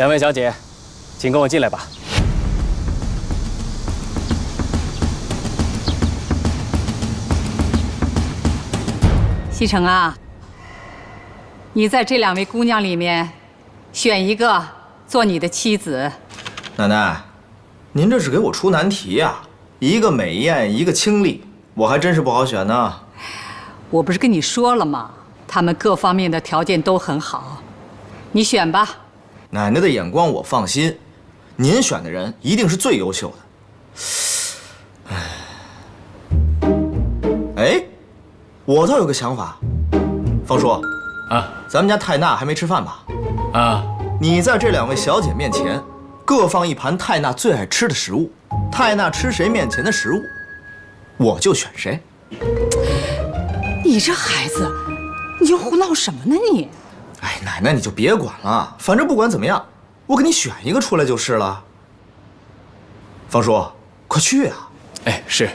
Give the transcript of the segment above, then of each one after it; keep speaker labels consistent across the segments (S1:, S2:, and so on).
S1: 两位小姐，请跟我进来吧。
S2: 西城啊，你在这2位姑娘里面选一个做你的妻子。
S3: 奶奶，您这是给我出难题呀！一个美艳，一个清丽，我还真是不好选呢。
S2: 我不是跟你说了吗？她们各方面的条件都很好，你选吧。
S3: 奶奶的眼光我放心，您选的人一定是最优秀的。哎，我倒有个想法，方叔，咱们家泰娜还没吃饭吧？你在这2位小姐面前，各放一盘泰娜最爱吃的食物，泰娜吃谁面前的食物，我就选谁。
S2: 你这孩子，你又胡闹什么呢你？
S3: 哎，奶奶你就别管了，反正不管怎么样，我给你选一个出来就是了。方叔，快去啊！
S1: 哎，是。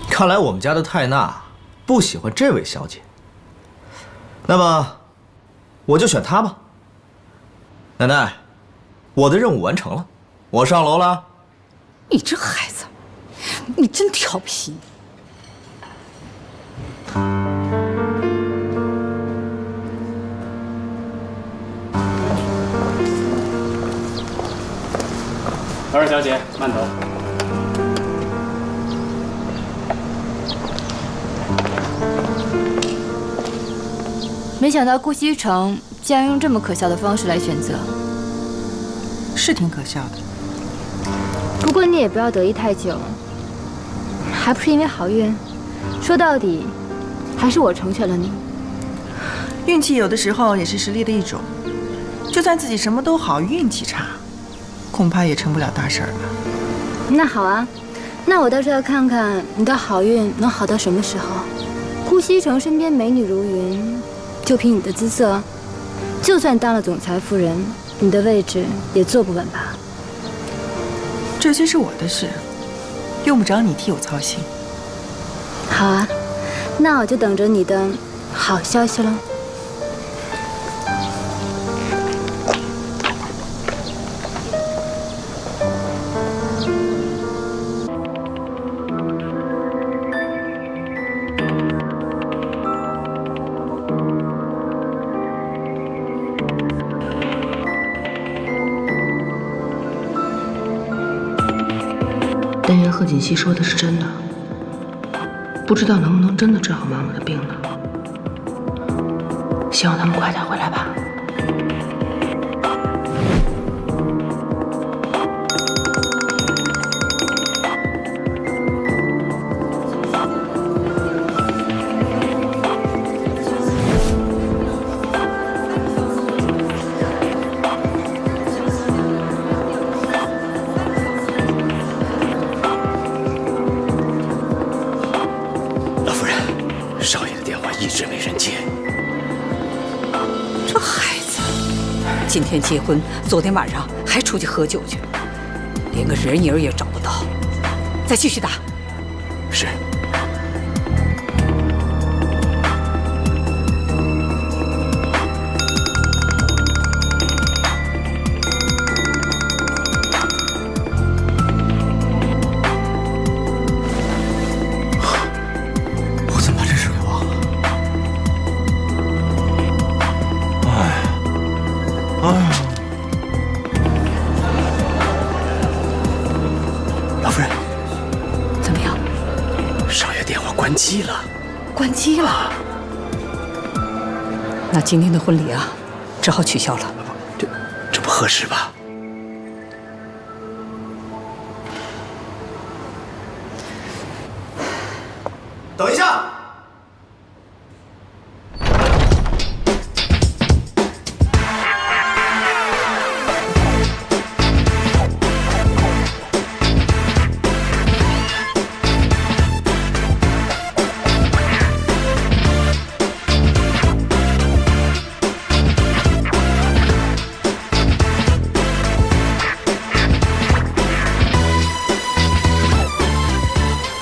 S3: 看来我们家的泰娜不喜欢这位小姐，那么我就选她吧。奶奶，我的任务完成了，我上楼了。
S2: 你这孩子，你真调皮。
S1: 2位小姐，慢走。
S4: 没想到顾西城竟然用这么可笑的方式来选择，
S5: 是挺可笑的。
S4: 不过你也不要得意太久，还不是因为好运。说到底，还是我成全了你。
S5: 运气有的时候也是实力的一种，就算自己什么都好，运气差，恐怕也成不了大事儿吧。
S4: 那好啊，那我倒是要看看你的好运能好到什么时候。顾西城身边美女如云。就凭你的姿色，就算当了总裁夫人，你的位置也坐不稳吧？
S5: 这些是我的事，用不着你替我操心。
S4: 好啊，那我就等着你的好消息喽。
S6: 但愿贺锦熙说的是真的，不知道能不能真的治好妈妈的病呢？希望他们快点回来吧。
S2: 今天结婚，昨天晚上还出去喝酒去，连个人影也找不到。再继续打。
S1: 是。
S2: 机了。那今天的婚礼啊，只好取消了。
S1: 这不合适吧？
S3: 等一下。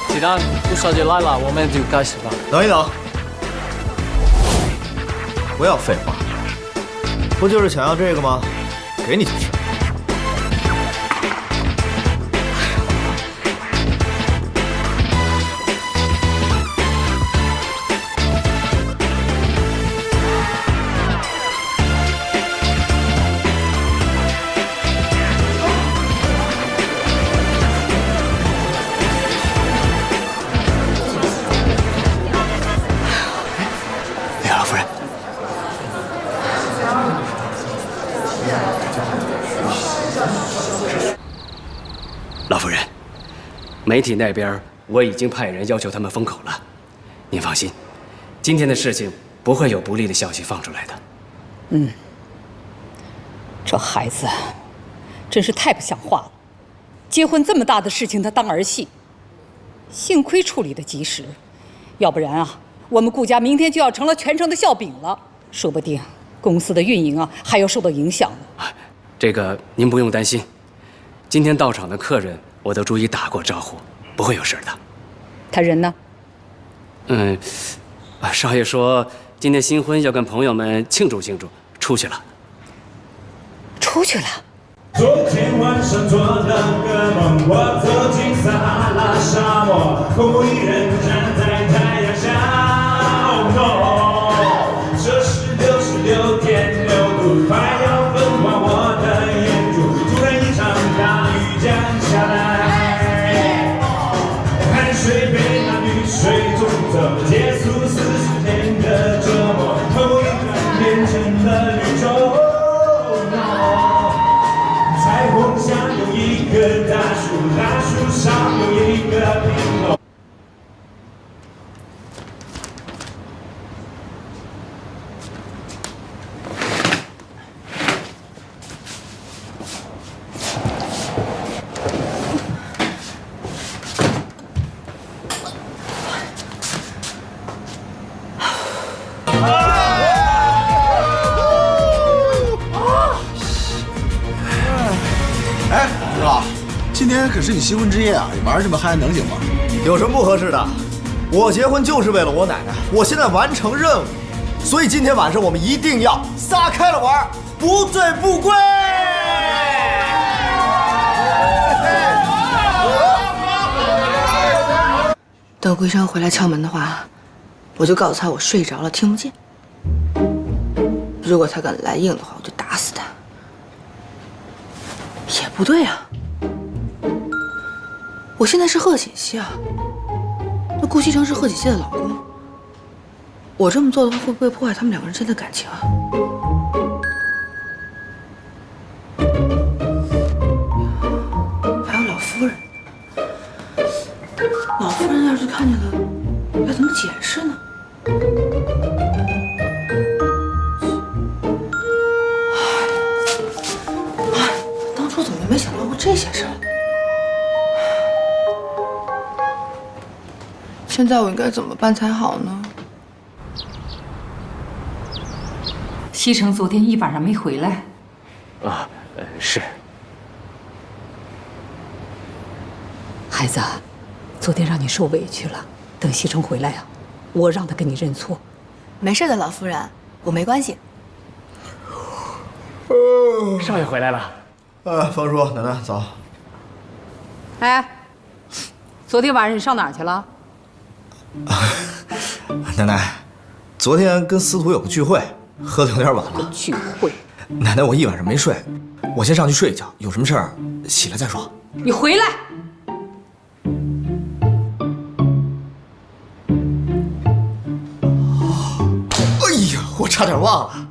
S1: 既然顾小姐来了，我们就开始吧。
S3: 等一等，不要废话，不就是想要这个吗？给你就是。
S1: 老夫人，媒体那边我已经派人要求他们封口了。您放心，今天的事情不会有不利的消息放出来的。
S2: 这孩子真是太不像话了，结婚这么大的事情他当儿戏，幸亏处理得及时，要不然啊，我们顾家明天就要成了全城的笑柄了，说不定公司的运营啊还要受到影响呢。
S1: 这个您不用担心，今天到场的客人我都逐一打过招呼，不会有事的。
S2: 他人呢？
S1: 少爷说今天新婚要跟朋友们庆祝庆祝，出去了。
S2: 出去了。
S7: 昨天晚上做了个梦，我走进撒哈拉沙漠，空无一人站在太阳下。Oh no， 这是66.6度，快要焚化我的眼珠。突然一场大雨降下来，汗水被那雨水冲走，结束40天的折磨，头一转变成了绿洲。彩虹下有一棵大树，大树上有一个苹果。
S8: 哎，师傅，今天可是你新婚之夜啊，你玩这么嗨能行吗？
S3: 有什么不合适的？我结婚就是为了我奶奶，我现在完成任务，所以今天晚上我们一定要撒开了玩，不醉不归。
S6: 等桂生回来敲门的话，我就告诉他我睡着了，听不见。如果他敢来硬的话，我就打死他。也不对啊，我现在是贺锦熙啊，那顾西城是贺锦熙的老公，我这么做的话，会不会破坏他们两个人之间的感情啊？还有老夫人，老夫人要是看见了，该怎么解释呢？当初怎么没想到过这些事儿？现在我应该怎么办才好呢？
S2: 西城昨天一晚上没回来。
S1: 是。
S2: 孩子，昨天让你受委屈了，等西城回来啊，我让他跟你认错。
S9: 没事的，老夫人，我没关系。
S1: 少爷回来了。
S3: 方叔，奶奶早。
S2: 哎，昨天晚上你上哪儿去了？
S3: 奶奶，昨天跟司徒有个聚会，喝的有点晚了。
S2: 聚会？
S3: 奶奶，我一晚上没睡，我先上去睡一觉，有什么事儿起来再说。
S2: 你回来！
S3: 差点忘了。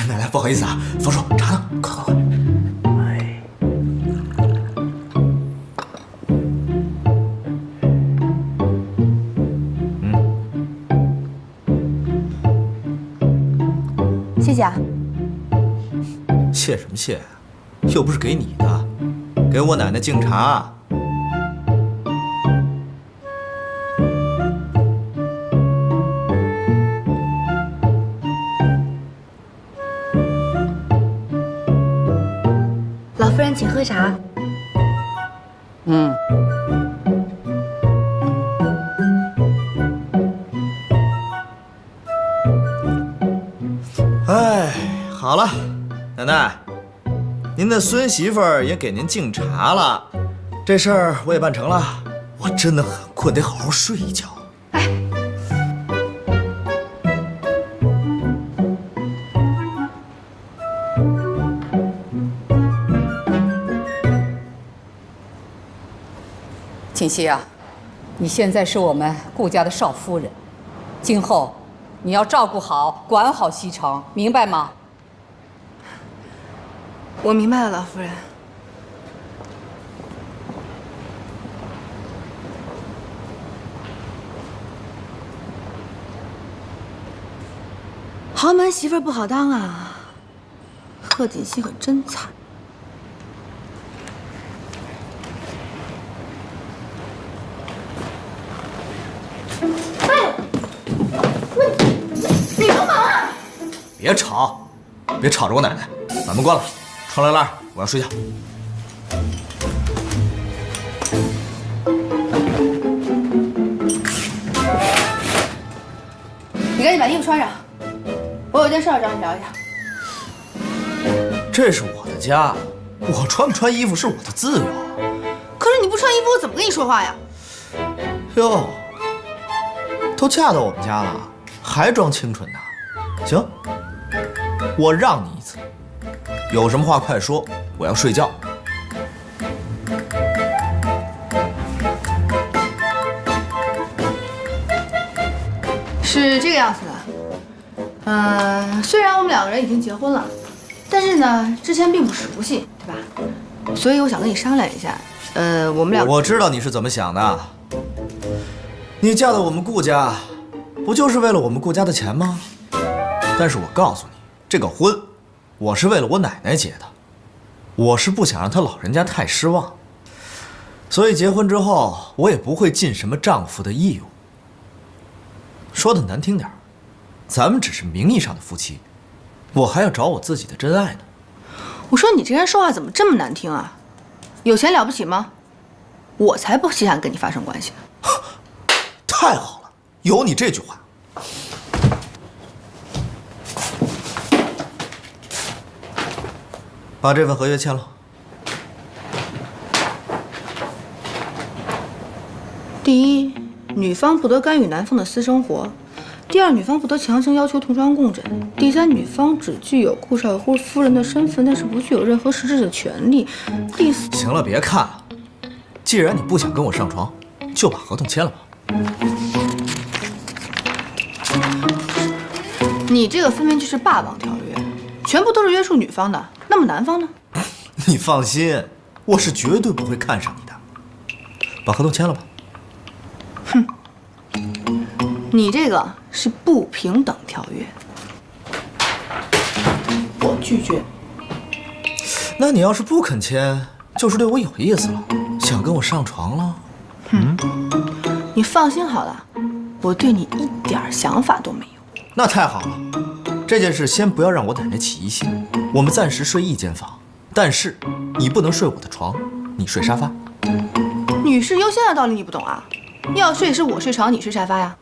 S3: 奶奶，不好意思啊，方叔，茶呢？快快快！
S9: 谢谢啊。
S3: 谢什么谢呀？又不是给你的，给我奶奶敬茶。
S9: 老夫人，请喝茶。
S3: 哎，好了，奶奶，您的孙媳妇儿也给您敬茶了，这事儿我也办成了。我真的很困，得好好睡一觉。
S2: 锦溪啊，你现在是我们顾家的少夫人，今后你要照顾好、管好西城，明白吗？
S6: 我明白了，老夫人。豪门媳妇儿不好当啊，贺锦熙可真惨。
S4: 你干嘛？
S3: 别吵，别吵着我奶奶，把门关了，窗帘拉上，我要睡觉。
S6: 你赶紧把衣服穿上，我有件事要找你聊一下。
S3: 这是我的家，我穿不穿衣服是我的自由。
S6: 可是你不穿衣服，我怎么跟你说话呀？
S3: 哟，都嫁到我们家了，还装清纯呢？行，我让你一次，有什么话快说，我要睡觉。
S6: 是这个样子的，虽然我们两个人已经结婚了，但是呢，之前并不熟悉，对吧？所以我想跟你商量一下，我们俩……
S3: 我知道你是怎么想的，你嫁到我们顾家，不就是为了我们顾家的钱吗？但是我告诉你，这个婚，我是为了我奶奶结的，我是不想让她老人家太失望，所以结婚之后，我也不会尽什么丈夫的义务。说的难听点，咱们只是名义上的夫妻，我还要找我自己的真爱呢。
S6: 我说你这人说话怎么这么难听啊？有钱了不起吗？我才不稀罕跟你发生关系呢。
S3: 太好了，有你这句话。把这份合约签了。
S6: 第一，女方不得干预男方的私生活；第二，女方不得强行要求同床共枕；第三，女方只具有顾少夫人的身份，但是不具有任何实质的权利；第四，
S3: 行了，别看了，既然你不想跟我上床，就把合同签了吧。
S6: 你这个分明就是霸王条约，全部都是约束女方的。那么男方呢？
S3: 你放心，我是绝对不会看上你的。把合同签了吧。
S6: 哼，你这个是不平等条约，我拒绝。
S3: 那你要是不肯签，就是对我有意思了，想跟我上床了。
S6: 你放心好了，我对你一点想法都没有。
S3: 那太好了，这件事先不要让我奶奶起疑心。我们暂时睡一间房，但是你不能睡我的床，你睡沙发。
S6: 女士优先的道理你不懂啊？要睡是我睡床，你睡沙发呀？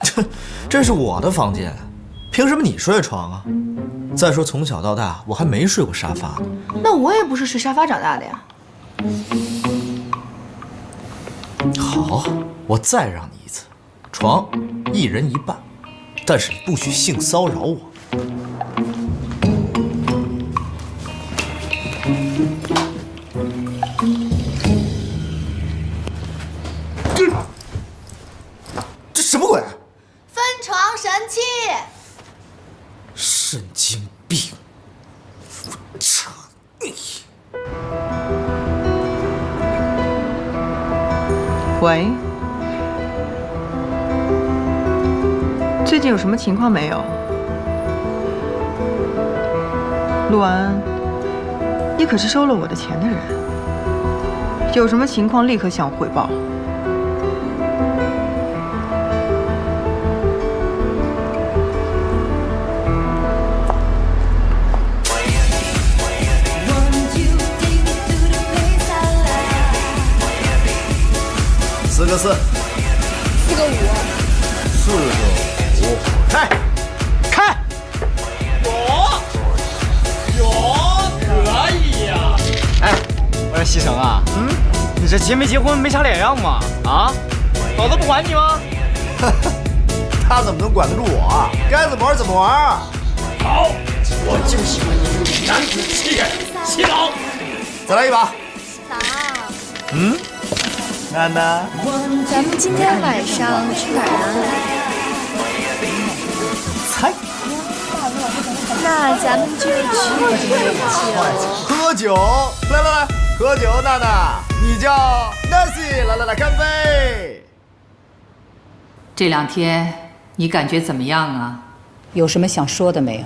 S3: 这是我的房间，凭什么你睡床啊？再说从小到大我还没睡过沙发呢。
S6: 那我也不是睡沙发长大的呀。
S3: 好，我再让你一次，床一人一半，但是你不许性骚扰我。这什么鬼？
S9: 分床神器。
S3: 神经病！我操你！
S5: 喂，最近有什么情况没有？陆安，你可是收了我的钱的人，有什么情况立刻向我汇报。
S3: 4个4，4个5，开！
S10: 可以呀！哎，我说西城啊，你这结没结婚没啥脸样嘛？啊，老子不管你吗？
S3: 他怎么能管得住我啊？该怎么玩怎么玩。
S10: 好，我就喜欢你这种男子气概，洗脑。
S3: 再来一把。
S9: 嫂。
S3: 娜娜，
S9: 咱们今天晚上去哪儿啊？
S3: 猜。
S9: 那咱们就去
S3: 喝酒。来，喝酒，娜娜，你叫 Nancy， 来，干杯。
S2: 这2天你感觉怎么样啊？有什么想说的没有？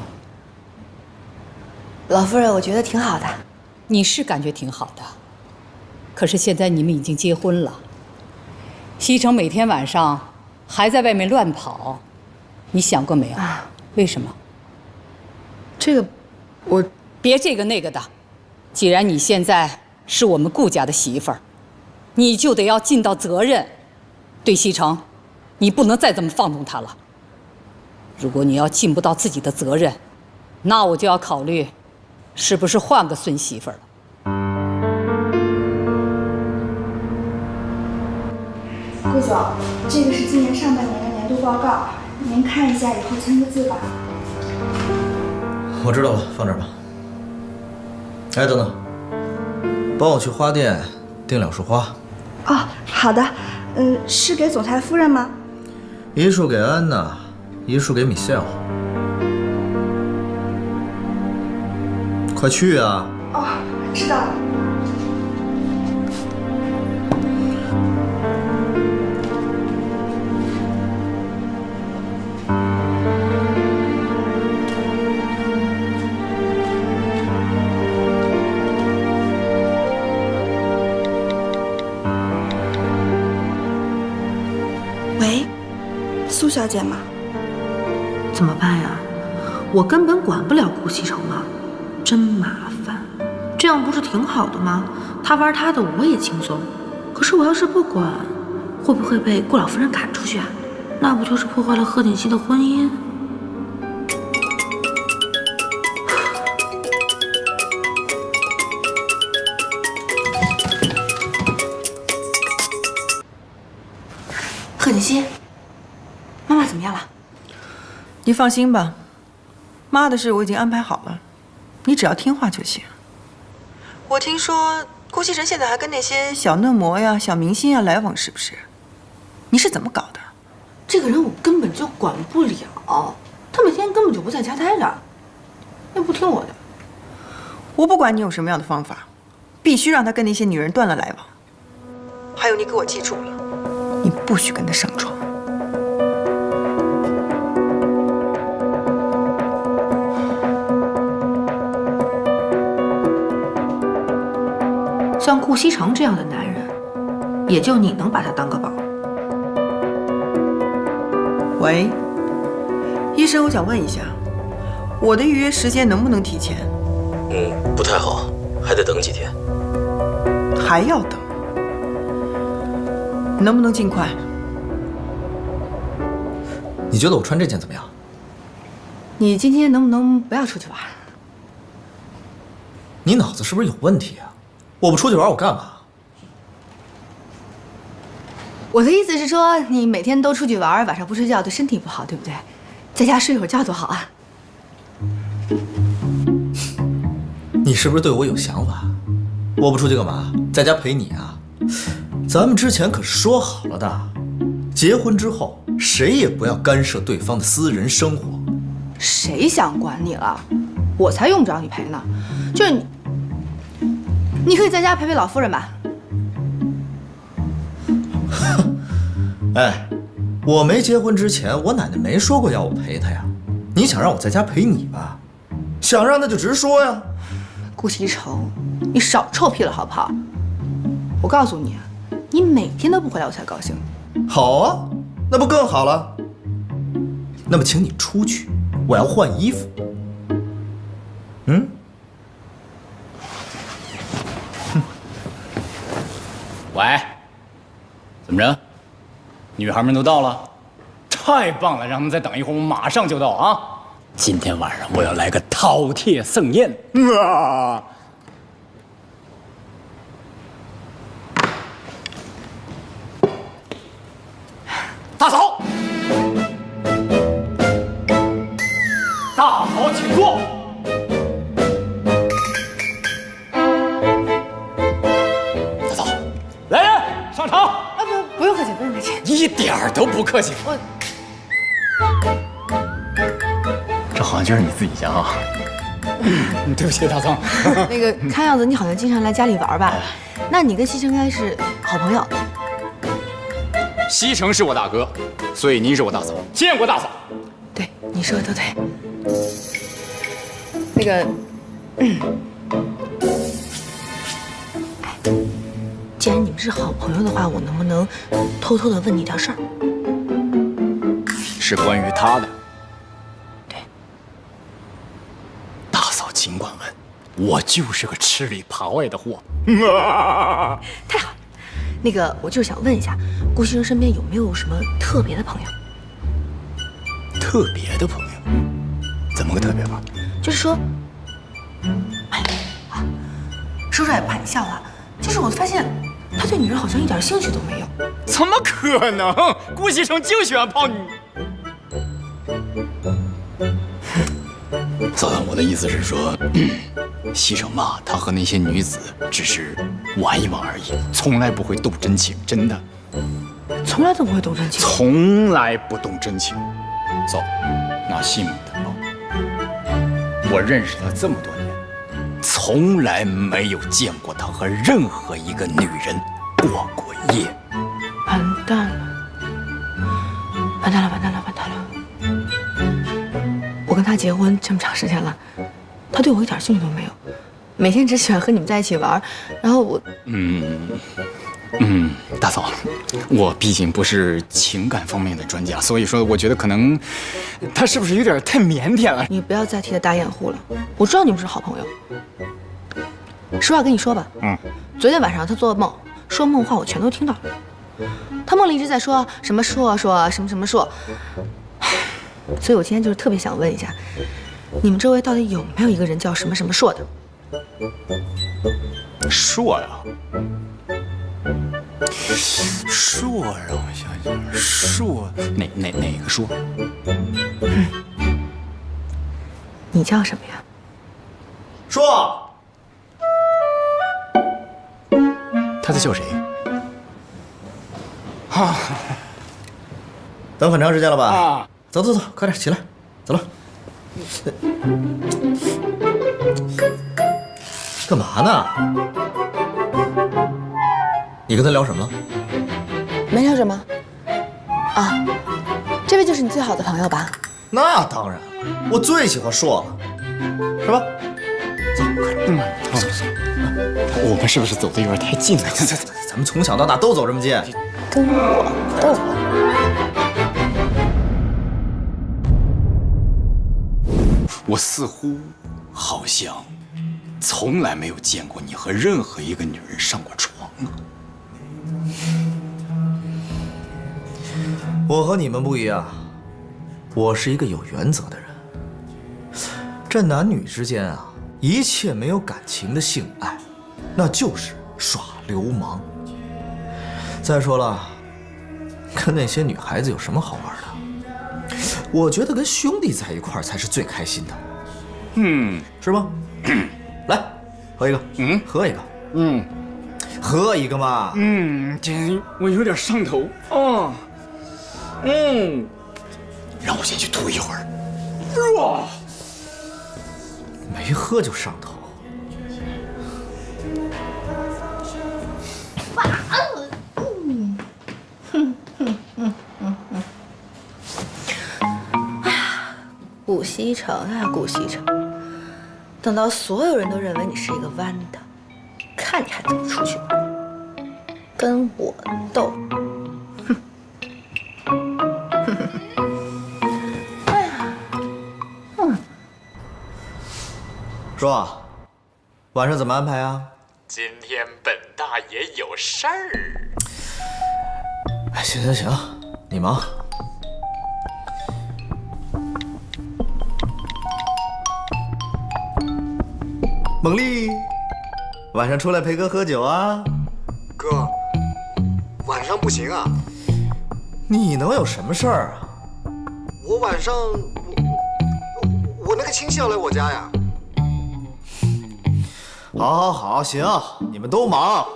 S9: 老夫人，我觉得挺好的。
S2: 你是感觉挺好的，可是现在你们已经结婚了，西城每天晚上还在外面乱跑，你想过没有？为什么？
S6: 这个，我
S2: 别这个那个的。既然你现在是我们顾家的媳妇儿，你就得要尽到责任。对西城，你不能再这么放纵他了。如果你要尽不到自己的责任，那我就要考虑，是不是换个孙媳妇儿了。
S11: 顾总，这个是今年上半年的年度报告，您看一下，以后签个字吧。
S3: 我知道了，放这儿吧。哎，等等，帮我去花店订2束花。
S11: 哦，好的。是给总裁夫人吗
S3: ？1束给安娜，1束给米歇尔。快去啊！
S11: 哦，知道了。喂，苏小姐吗？
S6: 怎么办呀？我根本管不了顾西城啊，真麻烦。这样不是挺好的吗？他玩他的，我也轻松。可是我要是不管，会不会被顾老夫人赶出去啊？那不就是破坏了贺锦熙的婚姻？贺锦熙，妈妈怎么样了？
S5: 你放心吧，妈的事我已经安排好了，你只要听话就行。我听说顾西城现在还跟那些小嫩模呀、小明星呀来往，是不是？你是怎么搞的？
S6: 这个人我根本就管不了，他每天根本就不在家待着，又不听我的。
S5: 我不管你有什么样的方法，必须让他跟那些女人断了来往。还有，你给我记住了，你不许跟他上床。
S6: 像顾西城这样的男人，也就你能把他当个宝。
S5: 喂，医生，我想问一下，我的预约时间能不能提前？
S3: 不太好，还得等几天。
S5: 还要等？能不能尽快？
S3: 你觉得我穿这件怎么样？
S6: 你今天能不能不要出去玩？
S3: 你脑子是不是有问题啊？我不出去玩，我干嘛？
S6: 我的意思是说，你每天都出去玩，晚上不睡觉对身体不好，对不对？在家睡会儿觉多好啊！
S3: 你是不是对我有想法？我不出去干嘛？在家陪你啊？咱们之前可是说好了的，结婚之后谁也不要干涉对方的私人生活。
S6: 谁想管你了？我才用不着你陪呢。就是你可以在家陪陪老夫人吧。
S3: 哎，我没结婚之前，我奶奶没说过要我陪她呀。你想让我在家陪你吧？想让那就直说呀。
S6: 顾西城，你少臭屁了好不好？我告诉你，你每天都不回来，我才高兴。
S3: 好啊，那不更好了？那么请你出去，我要换衣服。嗯？
S10: 喂，怎么着？女孩们都到了？太棒了，让他们再等一会儿，我马上就到啊！今天晚上我要来个饕餮盛宴。大嫂，大嫂请坐。大嫂，来人上场。
S6: 啊不用客气，不用客气，
S10: 一点儿都不客气。这好像就是你自己家啊。对不起，大嫂。
S6: 那个看样子你好像经常来家里玩吧？那你跟西城应该是好朋友。
S10: 西城是我大哥，所以您是我大嫂。见过大嫂。
S6: 对，你说的都对。那个，既然你们是好朋友的话，我能不能偷偷的问你点事儿？
S10: 是关于他的。
S6: 对。
S10: 大嫂尽管问，我就是个吃里扒外的货。
S6: 太好了。那个，我就是想问一下，顾西城身边有没有什么特别的朋友？
S10: 特别的朋友？怎么个特别法？
S6: 就是说，哎啊，说出来也不怕你笑话，就是我发现他对女人好像一点兴趣都没有。
S10: 怎么可能？顾西城就喜欢泡女。嫂子，我的意思是说，西城嘛，他和那些女子只是玩一玩而已，从来不会动真情，真的。
S6: 从来都不会动真情。
S10: 从来不动真情。走，拿西蒙的包。我认识他这么多年，从来没有见过他和任何一个女人过夜。
S6: 完蛋了！完蛋了！完蛋了！完蛋了！我跟他结婚这么长时间了，他对我一点兴趣都没有，每天只喜欢和你们在一起玩。然后我……
S10: 大嫂，我毕竟不是情感方面的专家，所以说我觉得可能他是不是有点太腼腆了？
S6: 你不要再替他打掩护了，我知道你们是好朋友。实话跟你说吧，昨天晚上他做梦说梦话，我全都听到了。他梦里一直在说什么硕什么什么硕，所以我今天就是特别想问一下，你们周围到底有没有一个人叫什么什么硕的？
S10: 硕呀，硕，让我想想，硕哪个硕？
S6: 你叫什么呀？
S3: 硕。
S10: 他在叫谁？
S3: 啊，等很长时间了吧？
S10: 啊，
S3: 走走走，快点起来，走了。干嘛呢？你跟他聊什么了？
S6: 没聊什么。啊，这位就是你最好的朋友吧？
S3: 那当然，我最喜欢硕了，是吧？走，快点。
S10: 走。我们是不是走的有点太近了？
S3: 咱们从小到大都走这么近。
S6: 跟我斗。
S10: 我似乎好像从来没有见过你和任何一个女人上过床啊。
S3: 我和你们不一样，我是一个有原则的人。这男女之间啊，一切没有感情的性爱，那就是耍流氓。再说了，跟那些女孩子有什么好玩的？我觉得跟兄弟在一块儿才是最开心的。是吗？来，喝一个。喝一个。喝一个嘛。
S10: 这我有点上头。让我先去吐一会儿。
S3: 没喝就上头。
S6: 顾西城啊，顾西城，等到所有人都认为你是一个弯的，看你还怎么出去玩，跟我斗！哎呀，
S3: 说，晚上怎么安排啊？
S10: 今天本大爷有事儿。
S3: 哎，行行行，你忙。猛力，晚上出来陪哥喝酒啊？
S8: 哥，晚上不行啊。
S3: 你能有什么事儿啊？
S8: 我晚上我那个亲戚要来我家呀。
S3: 好，好，好，行，你们都忙。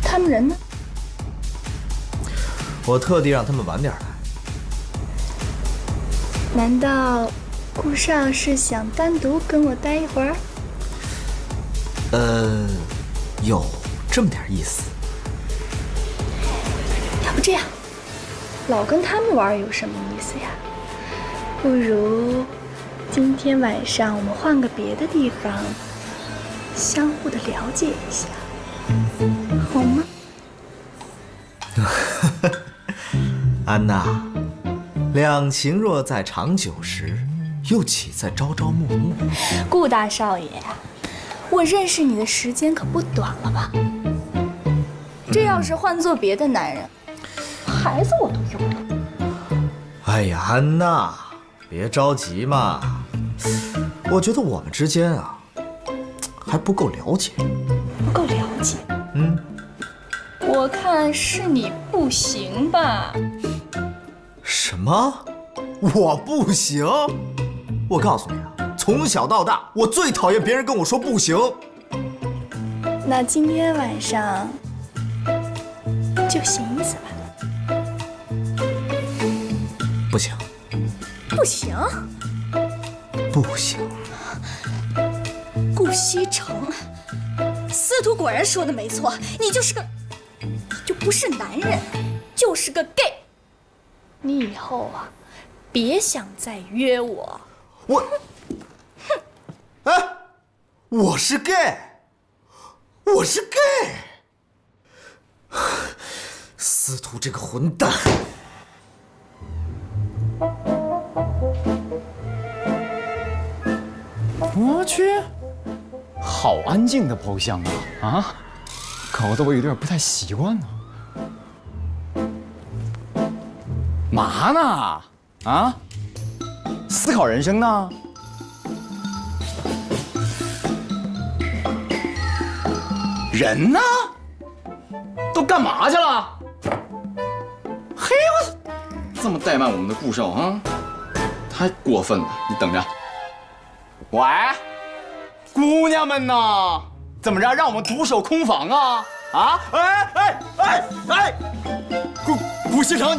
S11: 他们人呢？
S3: 我特地让他们晚点来。
S11: 难道顾少是想单独跟我待一会儿？
S3: 有这么点意思。
S11: 要不这样，老跟他们玩有什么意思呀？不如今天晚上我们换个别的地方，相互的了解一下，好吗？
S3: 安娜，两情若在长久时，又岂在朝朝暮暮？
S11: 顾大少爷呀，我认识你的时间可不短了吧？这要是换做别的男人，孩子我都有了。
S3: 哎呀，安娜，别着急嘛。我觉得我们之间啊，还不够了解。
S11: 不够了解。我看是你不行吧？
S3: 什么？我不行？我告诉你啊，从小到大，我最讨厌别人跟我说不行。
S11: 那今天晚上就行一次吧。
S3: 不行，
S11: 不行，
S3: 不行。
S11: 顾西城，司徒果然说的没错，你就是个，你就不是男人，就是个 gay。你以后啊，别想再约我。
S3: 我，哎，我是 gay， 我是 gay。司徒这个混蛋！
S10: 我去，好安静的包厢啊！啊，搞得我有点不太习惯呢。嘛呢？啊？思考人生呢？人呢？都干嘛去了？嘿，我这么怠慢我们的顾少啊，太过分了！你等着。喂，姑娘们呢？怎么着，让我们独守空房啊？啊！哎！顾西城，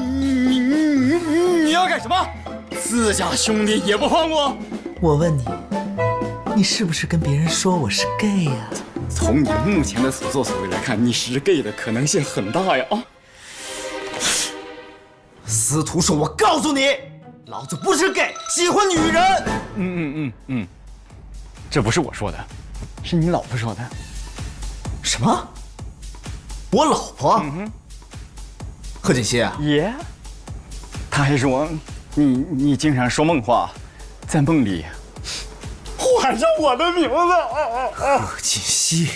S10: 你要干什么？自家兄弟也不放过？
S3: 我问你，你是不是跟别人说我是 gay 呀？
S10: 从你目前的所作所为来看，你是 gay 的可能性很大呀！啊！
S3: 司徒说：“我告诉你，老子不是 gay， 喜欢女人。”
S10: 这不是我说的，是你老婆说的。
S3: 什么？我老婆？贺锦熙啊？
S10: 耶，她还说你经常说梦话，在梦里喊上我的名字。
S3: 贺锦熙，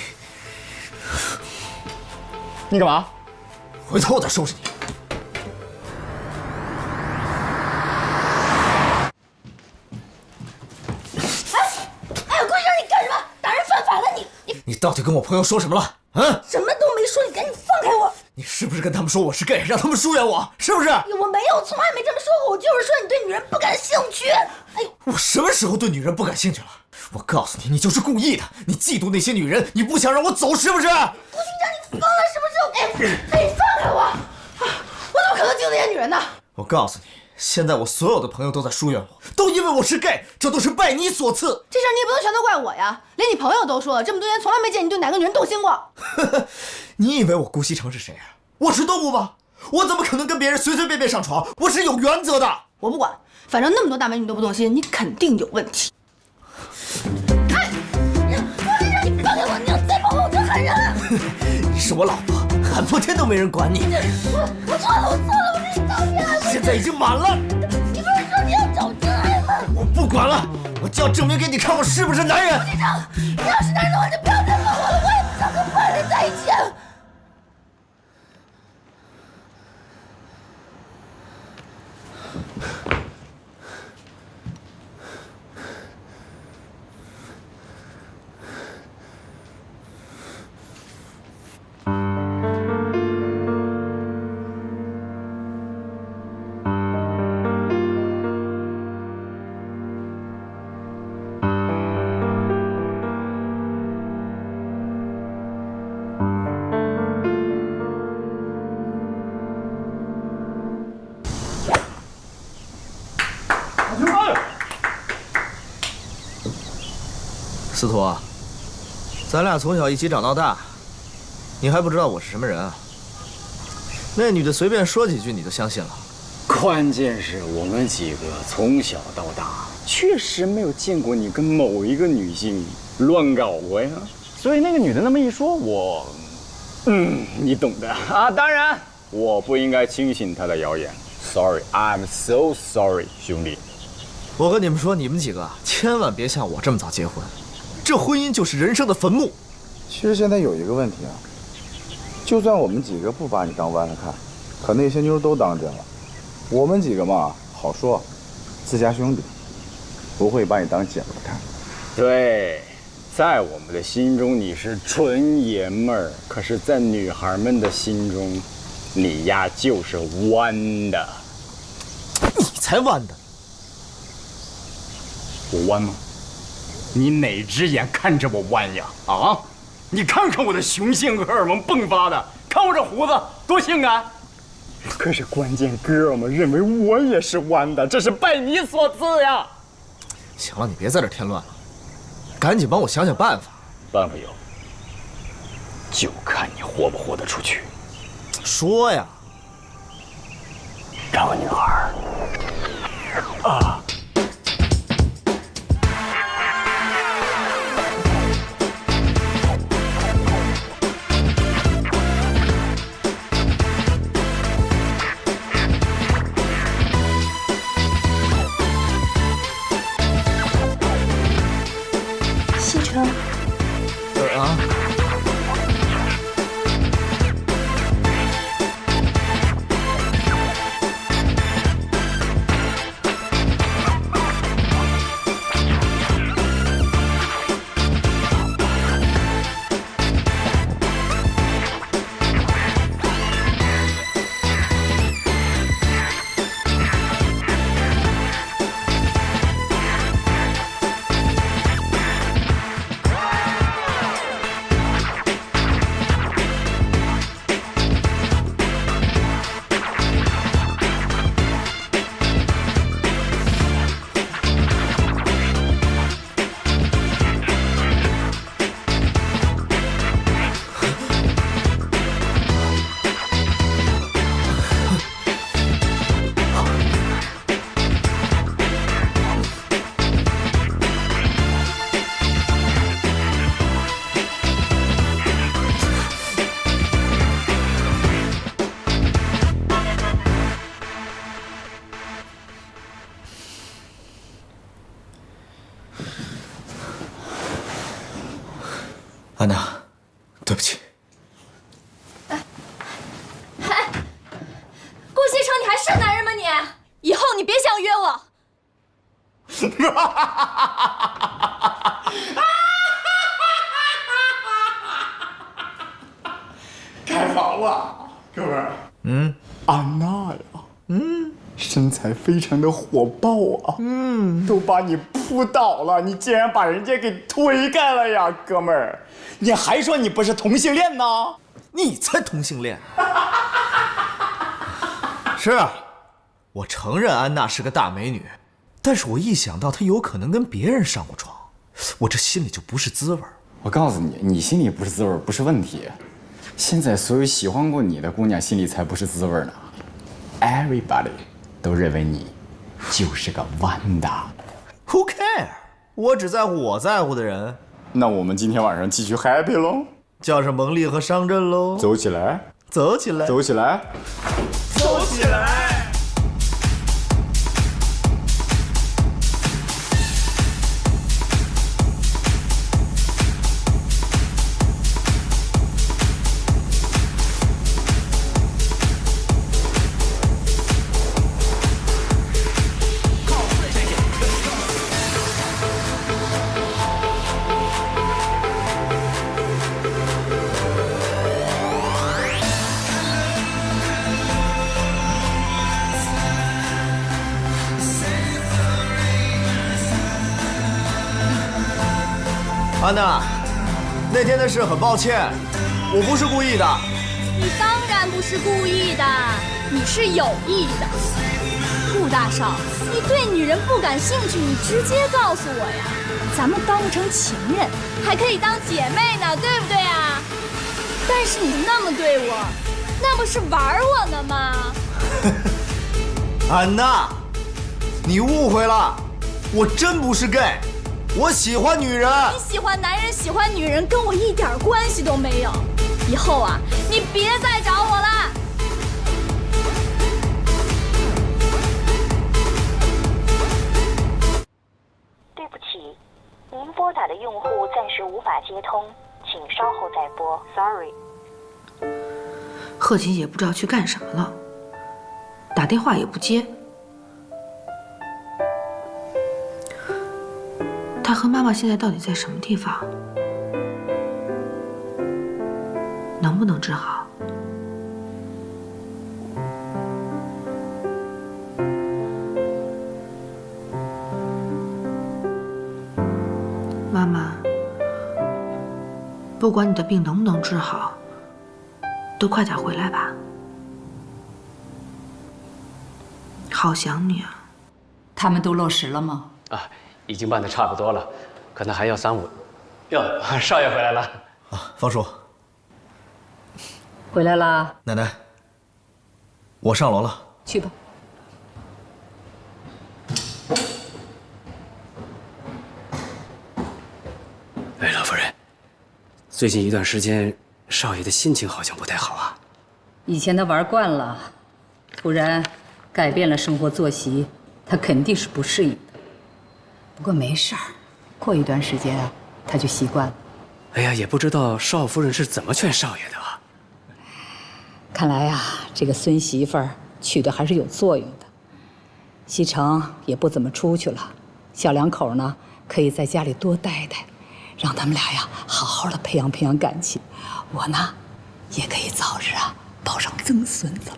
S10: 你干嘛？
S3: 回头我再收拾你。你到底跟我朋友说什么了？啊？
S11: 什么都没说，你赶紧放开我！
S3: 你是不是跟他们说我是 gay， 让他们疏远我？是不是？
S11: 我没有，从来没这么说过。我就是说你对女人不感兴趣。哎呦，
S3: 我什么时候对女人不感兴趣了？我告诉你，你就是故意的，你嫉妒那些女人，你不想让我走是不是？
S6: 顾厅长，你疯了是不是？哎，你放开我！我怎么可能嫉妒那些女人呢？
S3: 我告诉你，现在我所有的朋友都在疏远我，都因为我是 gay， 这都是拜你所赐。
S6: 这事儿你也不能全都怪我呀，连你朋友都说了，这么多年从来没见你对哪个女人动心过。
S3: 你以为我顾西城是谁啊？我是动物吗？我怎么可能跟别人随随便便上床？我是有原则的。
S6: 我不管，反正那么多大美女都不动心，你肯定有问题。哎，你放开我！你要再碰我，我就喊人了。
S3: 你是我老婆，喊破天都没人管你。
S6: 我错了，我跟你道歉。
S3: 现在已经满了。
S6: 你不是说你要找真爱吗？
S3: 我不管了，我就要证明给你看我是不是男人。
S6: 顾厅长，你要是男人的话，就不要再碰我了，我也不想跟坏人在一起。
S3: 司徒，咱俩从小一起长到大，你还不知道我是什么人啊？那女的随便说几句你就相信了？
S10: 关键是我们几个从小到大确实没有见过你跟某一个女性乱搞过呀，所以那个女的那么一说，你懂的啊。当然，我不应该轻信她的谣言。Sorry, I'm so sorry， 兄弟。
S3: 我跟你们说，你们几个千万别像我这么早结婚。这婚姻就是人生的坟墓。
S8: 其实现在有一个问题啊，就算我们几个不把你当弯了看，可那些妞都当真了。我们几个嘛，好说，自家兄弟，不会把你当姐们看。
S10: 对，在我们的心中你是纯爷们儿，可是，在女孩们的心中，你呀就是弯的。
S3: 你才弯的。
S10: 我弯吗？你哪只眼看着我弯呀？啊！你看看我的雄性荷尔蒙迸发的，看我这胡子多性感。可是关键哥们认为我也是弯的，这是拜你所赐呀。
S3: 行了，你别在这添乱了，赶紧帮我想想办法。
S10: 办法有，就看你活不活得出去。
S3: 说呀，
S10: 找个女孩啊。
S11: 西城。
S3: 安娜，对不起。
S11: 顾西城，你还是男人吗你？以后你别想约我。
S10: 太好了，哥们儿。安娜呀，
S8: 身材非常的火爆啊，都把你扑倒了，你竟然把人家给推开了呀，哥们儿！你还说你不是同性恋呢？
S3: 你才同性恋！是啊，我承认安娜是个大美女，但是我一想到她有可能跟别人上过床，我这心里就不是滋味。
S8: 我告诉你，你心里不是滋味不是问题，现在所有喜欢过你的姑娘心里才不是滋味呢。Everybody 都认为你就是个弯的。
S3: Who care？ 我只在乎我在乎的人。
S8: 那我们今天晚上继续 happy 喽，
S3: 叫上蒙丽和商震喽，
S8: 走起来，
S3: 走起来，
S8: 走起来，
S7: 走起来！
S3: 安娜，那天的事很抱歉，我不是故意的。
S11: 你当然不是故意的，你是有意的。顾大少，你对女人不感兴趣，你直接告诉我呀，咱们当不成情人，还可以当姐妹呢，对不对啊？但是你那么对我，那不是玩我呢吗？
S3: 安娜，你误会了，我真不是 gay。我喜欢女人。
S11: 你喜欢男人，喜欢女人，跟我一点关系都没有。以后啊，你别再找我了。
S12: 对不起，您拨打的用户暂时无法接通，请稍后再拨。Sorry。
S6: 贺锦也不知道去干什么了，打电话也不接。他和妈妈现在到底在什么地方？能不能治好？妈妈，不管你的病能不能治好，都快点回来吧。好想你啊！
S2: 他们都落实了吗？
S1: 啊，已经办得差不多了，可能还要3、5。哟，少爷回来了。
S3: 啊，方叔，
S2: 回来啦。
S3: 奶奶，我上楼了。
S2: 去吧。
S1: 哎，老夫人，最近一段时间，少爷的心情好像不太好啊。
S2: 以前他玩惯了，突然改变了生活作息，他肯定是不适应的。不过没事儿，过一段时间啊，他就习惯了。
S1: 哎呀，也不知道少夫人是怎么劝少爷的啊。
S2: 看来呀，这个孙媳妇儿娶的还是有作用的。西城也不怎么出去了，小两口呢可以在家里多待待，让他们俩呀好好的培养培养感情。我呢，也可以早日啊抱上曾孙子了。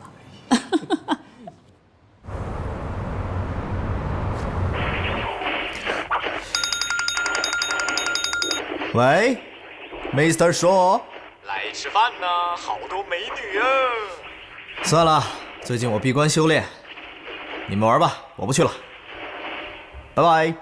S3: 喂 ，Mr. Shaw，
S10: 来吃饭呢，好多美女啊！
S3: 算了，最近我闭关修炼，你们玩吧，我不去了，拜拜。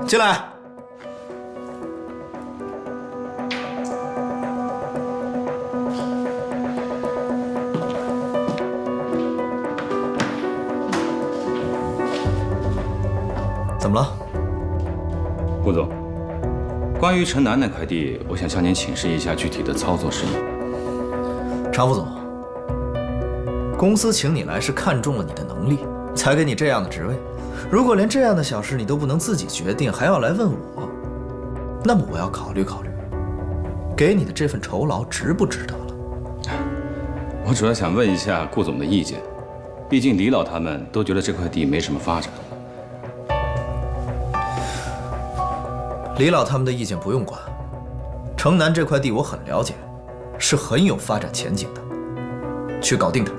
S3: 进来。怎么了？
S13: 顾总，关于陈楠那块地，我想向您请示一下具体的操作事宜。
S3: 常副总，公司请你来是看中了你的能力，才给你这样的职位。如果连这样的小事你都不能自己决定，还要来问我，那么我要考虑考虑，给你的这份酬劳值不值得了。
S13: 我主要想问一下顾总的意见，毕竟李老他们都觉得这块地没什么发展。
S3: 李老他们的意见不用管。城南这块地我很了解，是很有发展前景的，去搞定它。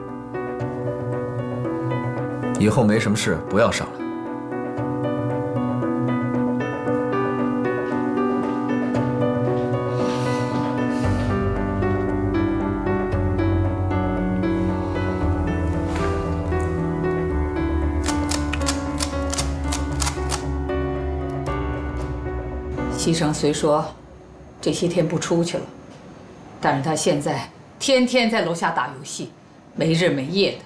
S3: 以后没什么事不要上来。
S2: 西城虽说这些天不出去了，但是他现在天天在楼下打游戏，没日没夜的。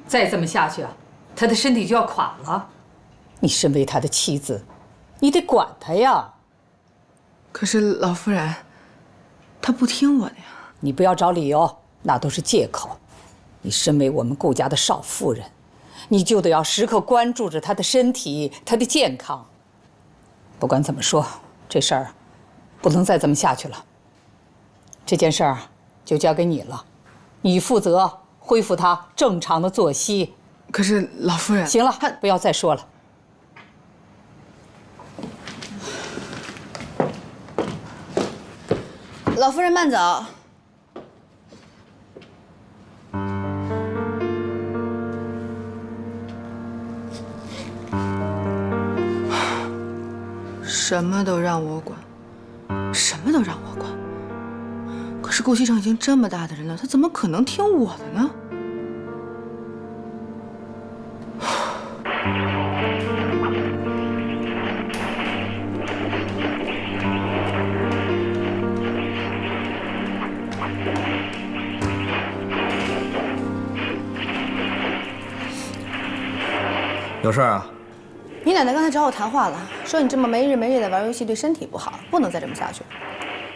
S2: 再这么下去啊，他的身体就要垮了。你身为他的妻子，你得管他呀。
S6: 可是老夫人，他不听我的呀。
S2: 你不要找理由，那都是借口。你身为我们顾家的少夫人，你就得要时刻关注着他的身体，他的健康。不管怎么说，这事儿不能再这么下去了。这件事儿就交给你了，你负责恢复他正常的作息。
S6: 可是老夫人，
S2: 行了，不要再说了。
S9: 老夫人慢走。
S6: 什么都让我管，什么都让我管。可是顾西城已经这么大的人了，他怎么可能听我的呢？
S3: 有事儿啊？
S9: 你奶奶刚才找我谈话了，说你这么没日没夜的玩游戏对身体不好，不能再这么下去。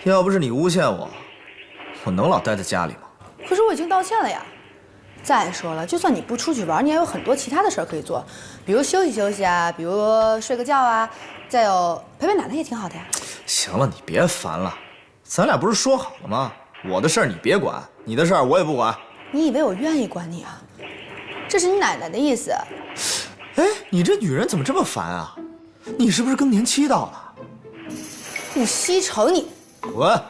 S3: 要不是你诬陷我，我能老待在家里吗？
S9: 可是我已经道歉了呀。再说了，就算你不出去玩，你也有很多其他的事儿可以做，比如休息休息啊，比如睡个觉啊，再有陪陪奶奶也挺好的呀。
S3: 行了，你别烦了，咱俩不是说好了吗？我的事儿你别管，你的事儿我也不管。
S9: 你以为我愿意管你啊？这是你奶奶的意思。
S3: 哎，你这女人怎么这么烦啊？你是不是更年期到了？
S9: 顾西城，你
S3: 滚！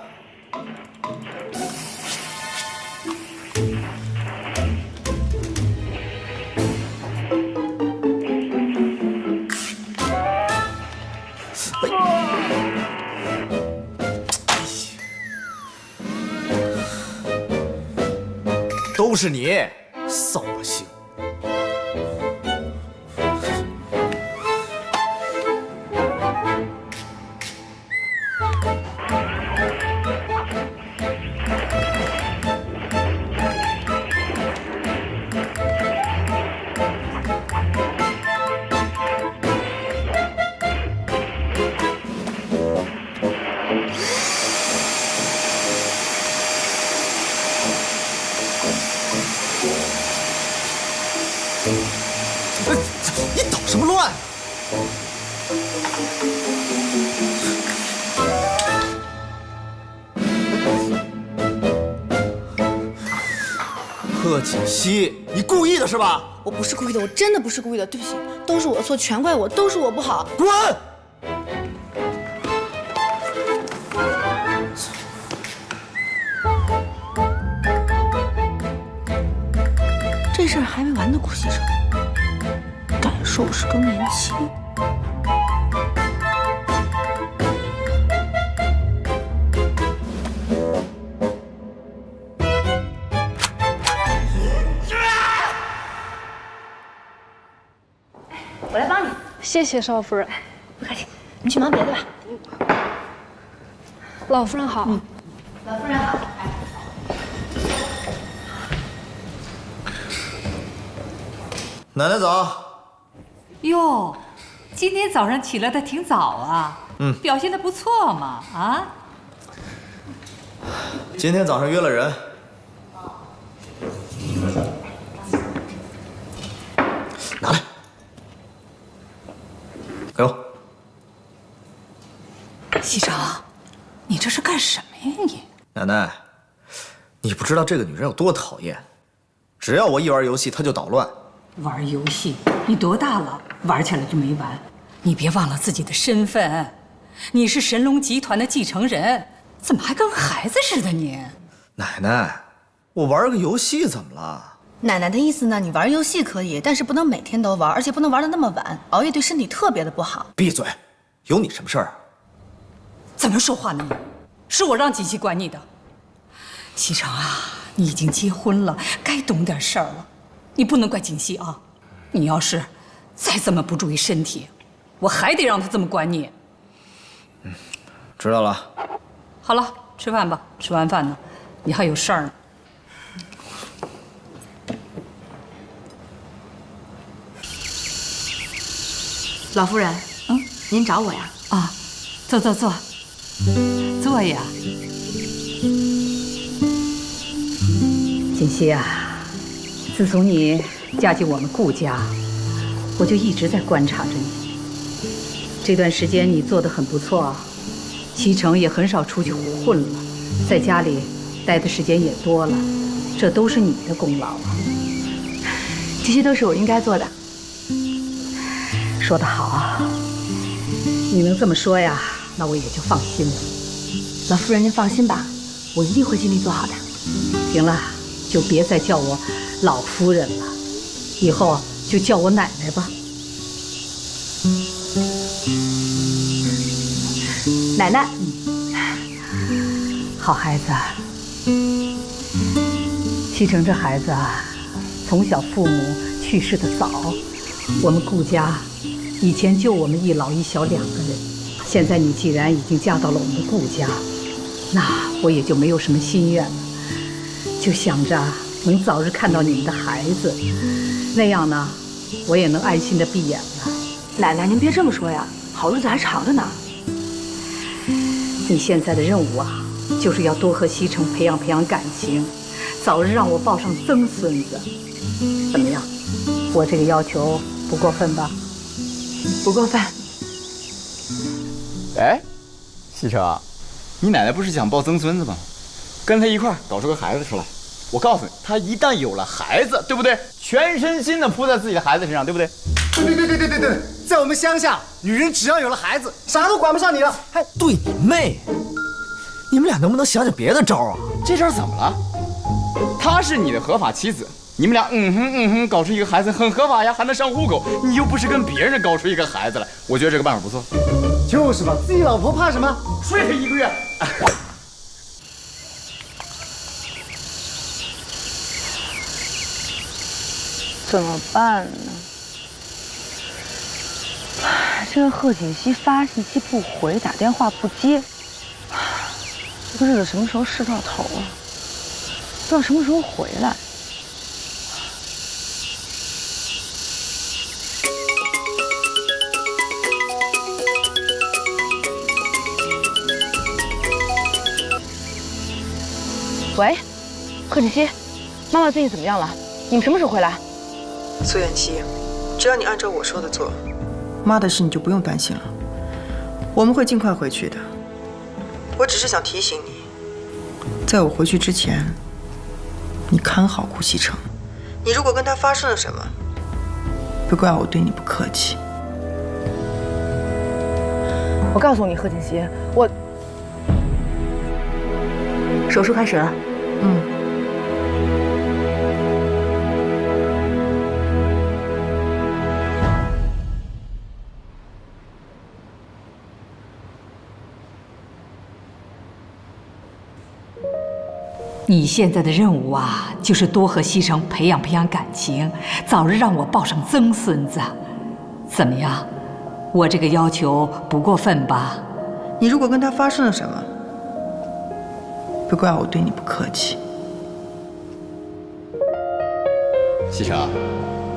S3: 都是你，扫把星。你捣什么乱？贺锦熙，你故意的是吧？
S9: 我不是故意的，我真的不是故意的，对不起，都是我的错，全怪我，都是我不好。
S3: 滚！
S6: 这事儿还没完呢，顾西城，敢说我是更年期？
S11: 我来帮你。谢谢少夫人。
S9: 不客气，你去忙别的吧。
S11: 老夫人好。
S9: 老夫人好。
S3: 奶奶早。
S2: 哟，今天早上起来的挺早啊。表现的不错嘛，啊。
S3: 今天早上约了人。拿来。给我。
S2: 西城，你这是干什么呀你？
S3: 奶奶，你不知道这个女人有多讨厌，只要我一玩游戏，她就捣乱。
S2: 玩游戏？你多大了？玩起来就没完。你别忘了自己的身份，你是神龙集团的继承人，怎么还跟孩子似的你？
S3: 奶奶，我玩个游戏怎么了？
S9: 奶奶的意思呢，你玩游戏可以，但是不能每天都玩，而且不能玩得那么晚，熬夜对身体特别的不好。
S3: 闭嘴，有你什么事儿啊？
S2: 怎么说话呢你？是我让锦溪管你的。西城啊，你已经结婚了，该懂点事儿了。你不能怪锦溪啊，你要是再这么不注意身体，我还得让他这么管你。
S3: 知道了。
S2: 好了，吃饭吧。吃完饭呢，你还有事儿呢。
S9: 老夫人，您找我呀？
S2: 啊，坐坐坐，坐呀。锦溪啊，自从你嫁进我们顾家，我就一直在观察着你。这段时间你做得很不错，西城也很少出去混了，在家里待的时间也多了，这都是你的功劳啊。
S11: 这些都是我应该做的。
S2: 说得好，你能这么说呀，那我也就放心了。
S11: 老夫人您放心吧，我一定会尽力做好的。
S2: 行了，就别再叫我老夫人了，以后就叫我奶奶吧。
S11: 奶奶，
S2: 好孩子。西城这孩子啊，从小父母去世的早，我们顾家以前就我们一老一小2个人，现在你既然已经嫁到了我们的顾家，那我也就没有什么心愿了，就想着能早日看到你们的孩子，那样呢，我也能安心的闭眼了。
S11: 奶奶您别这么说呀，好日子还长着呢。
S2: 你现在的任务啊，就是要多和西城培养培养感情，早日让我抱上曾孙子。怎么样？我这个要求不过分吧？
S11: 不过分。
S10: 哎，西城，你奶奶不是想抱曾孙子吗？跟她一块儿搞出个孩子出来。我告诉你，她一旦有了孩子，对不对？全身心的扑在自己的孩子身上，对不对？
S3: 对，在我们乡下，女人只要有了孩子，啥都管不上你了。还对你妹！你们俩能不能想想别的招啊？
S10: 这招怎么了？她是你的合法妻子，你们俩搞出一个孩子很合法呀，还能上户口。你又不是跟别人搞出一个孩子来，我觉得这个办法不错。
S3: 就是吧，自己老婆怕什么？
S10: 睡他1个月。
S14: 怎么办呢？这个贺锦熙发信息不回，打电话不接，这个日子什么时候是到头啊？不知道什么时候回来。喂，贺锦熙，妈妈最近怎么样了？你们什么时候回来？
S5: 苏远琪，只要你按照我说的做，妈的事你就不用担心了。我们会尽快回去的。我只是想提醒你，在我回去之前，你看好顾西城。你如果跟他发生了什么，别怪我对你不客气。
S11: 我告诉你，贺锦熙，我手术开始了。
S2: 你现在的任务啊，就是多和西城培养培养感情，早日让我抱上曾孙子。怎么样？我这个要求不过分吧？
S5: 你如果跟他发生了什么，别怪我对你不客气。
S10: 西城，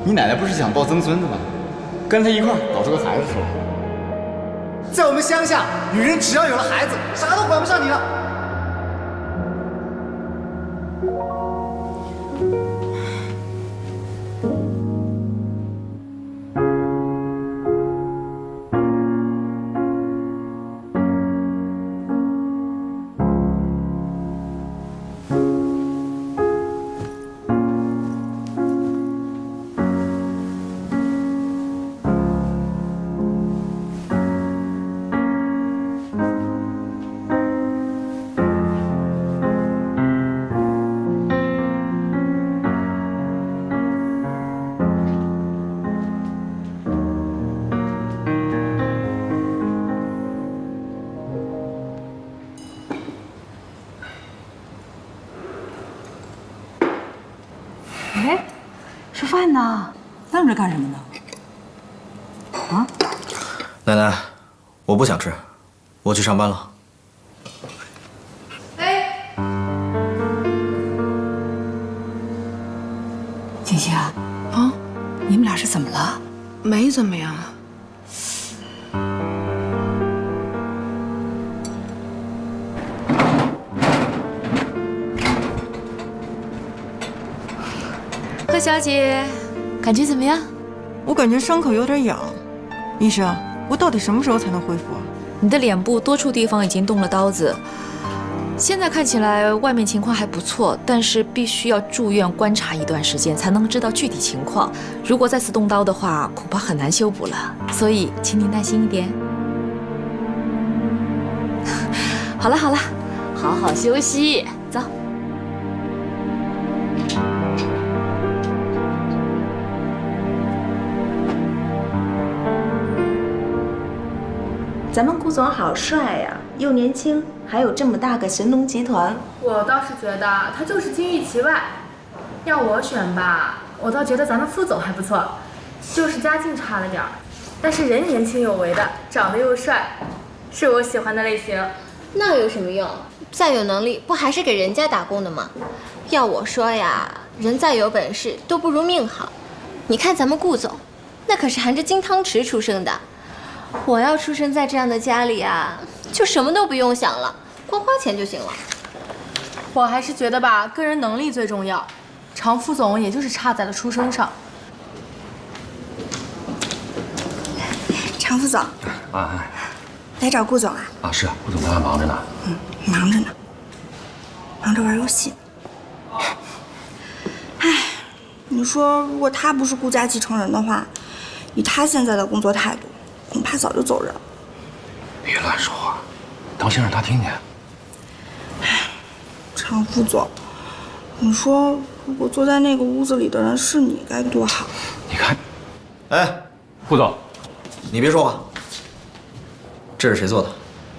S10: 你奶奶不是想抱曾孙子吗？跟她一块儿搞出个孩子出来。
S3: 在我们乡下，女人只要有了孩子，啥都管不上你了。
S2: 饭呢，愣着干什么呢？啊？
S3: 奶奶，我不想吃，我去上班了。
S2: 哎，欣欣啊，你们俩是怎么了？
S6: 没怎么样。
S15: 贺小姐，感觉怎么样？
S5: 我感觉伤口有点痒，医生，我到底什么时候才能恢复啊？
S15: 你的脸部多处地方已经动了刀子，现在看起来外面情况还不错，但是必须要住院观察一段时间才能知道具体情况。如果再次动刀的话，恐怕很难修补了。所以，请你耐心一点。好了好了，好好休息，走。
S11: 咱们顾总好帅呀，又年轻，还有这么大个神农集团。
S16: 我倒是觉得他就是金玉其外。要我选吧，我倒觉得咱们副总还不错，就是家境差了点儿，但是人年轻有为的，长得又帅，是我喜欢的类型。
S4: 那有什么用？再有能力，不还是给人家打工的吗？要我说呀，人再有本事都不如命好。你看咱们顾总，那可是含着金汤匙出生的。我要出生在这样的家里啊，就什么都不用想了，光花钱就行了。
S16: 我还是觉得吧，个人能力最重要。常副总也就是差在了出身上。
S11: 常副总
S13: 啊，
S11: 来找顾总啊？
S13: 啊，是顾总他还忙着呢。
S11: 忙着呢，忙着玩游戏。唉，你说如果他不是顾家继承人的话，以他现在的工作态度，恐怕早就走人了。
S13: 别乱说话，当心让他听见。
S11: 常副总，你说如果坐在那个屋子里的人是你，该多好。
S13: 你看，
S3: 哎，
S13: 顾总，
S3: 你别说话。这是谁做的？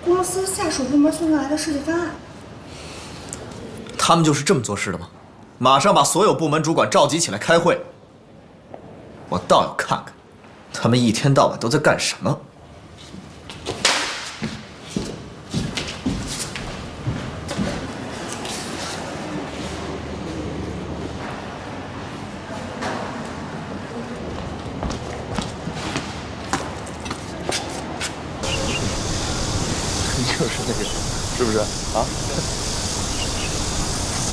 S11: 公司下属部门送上来的设计方案。
S3: 他们就是这么做事的吗？马上把所有部门主管召集起来开会。我倒要看看，他们一天到晚都在干什么。
S8: 就是那个，是不是啊？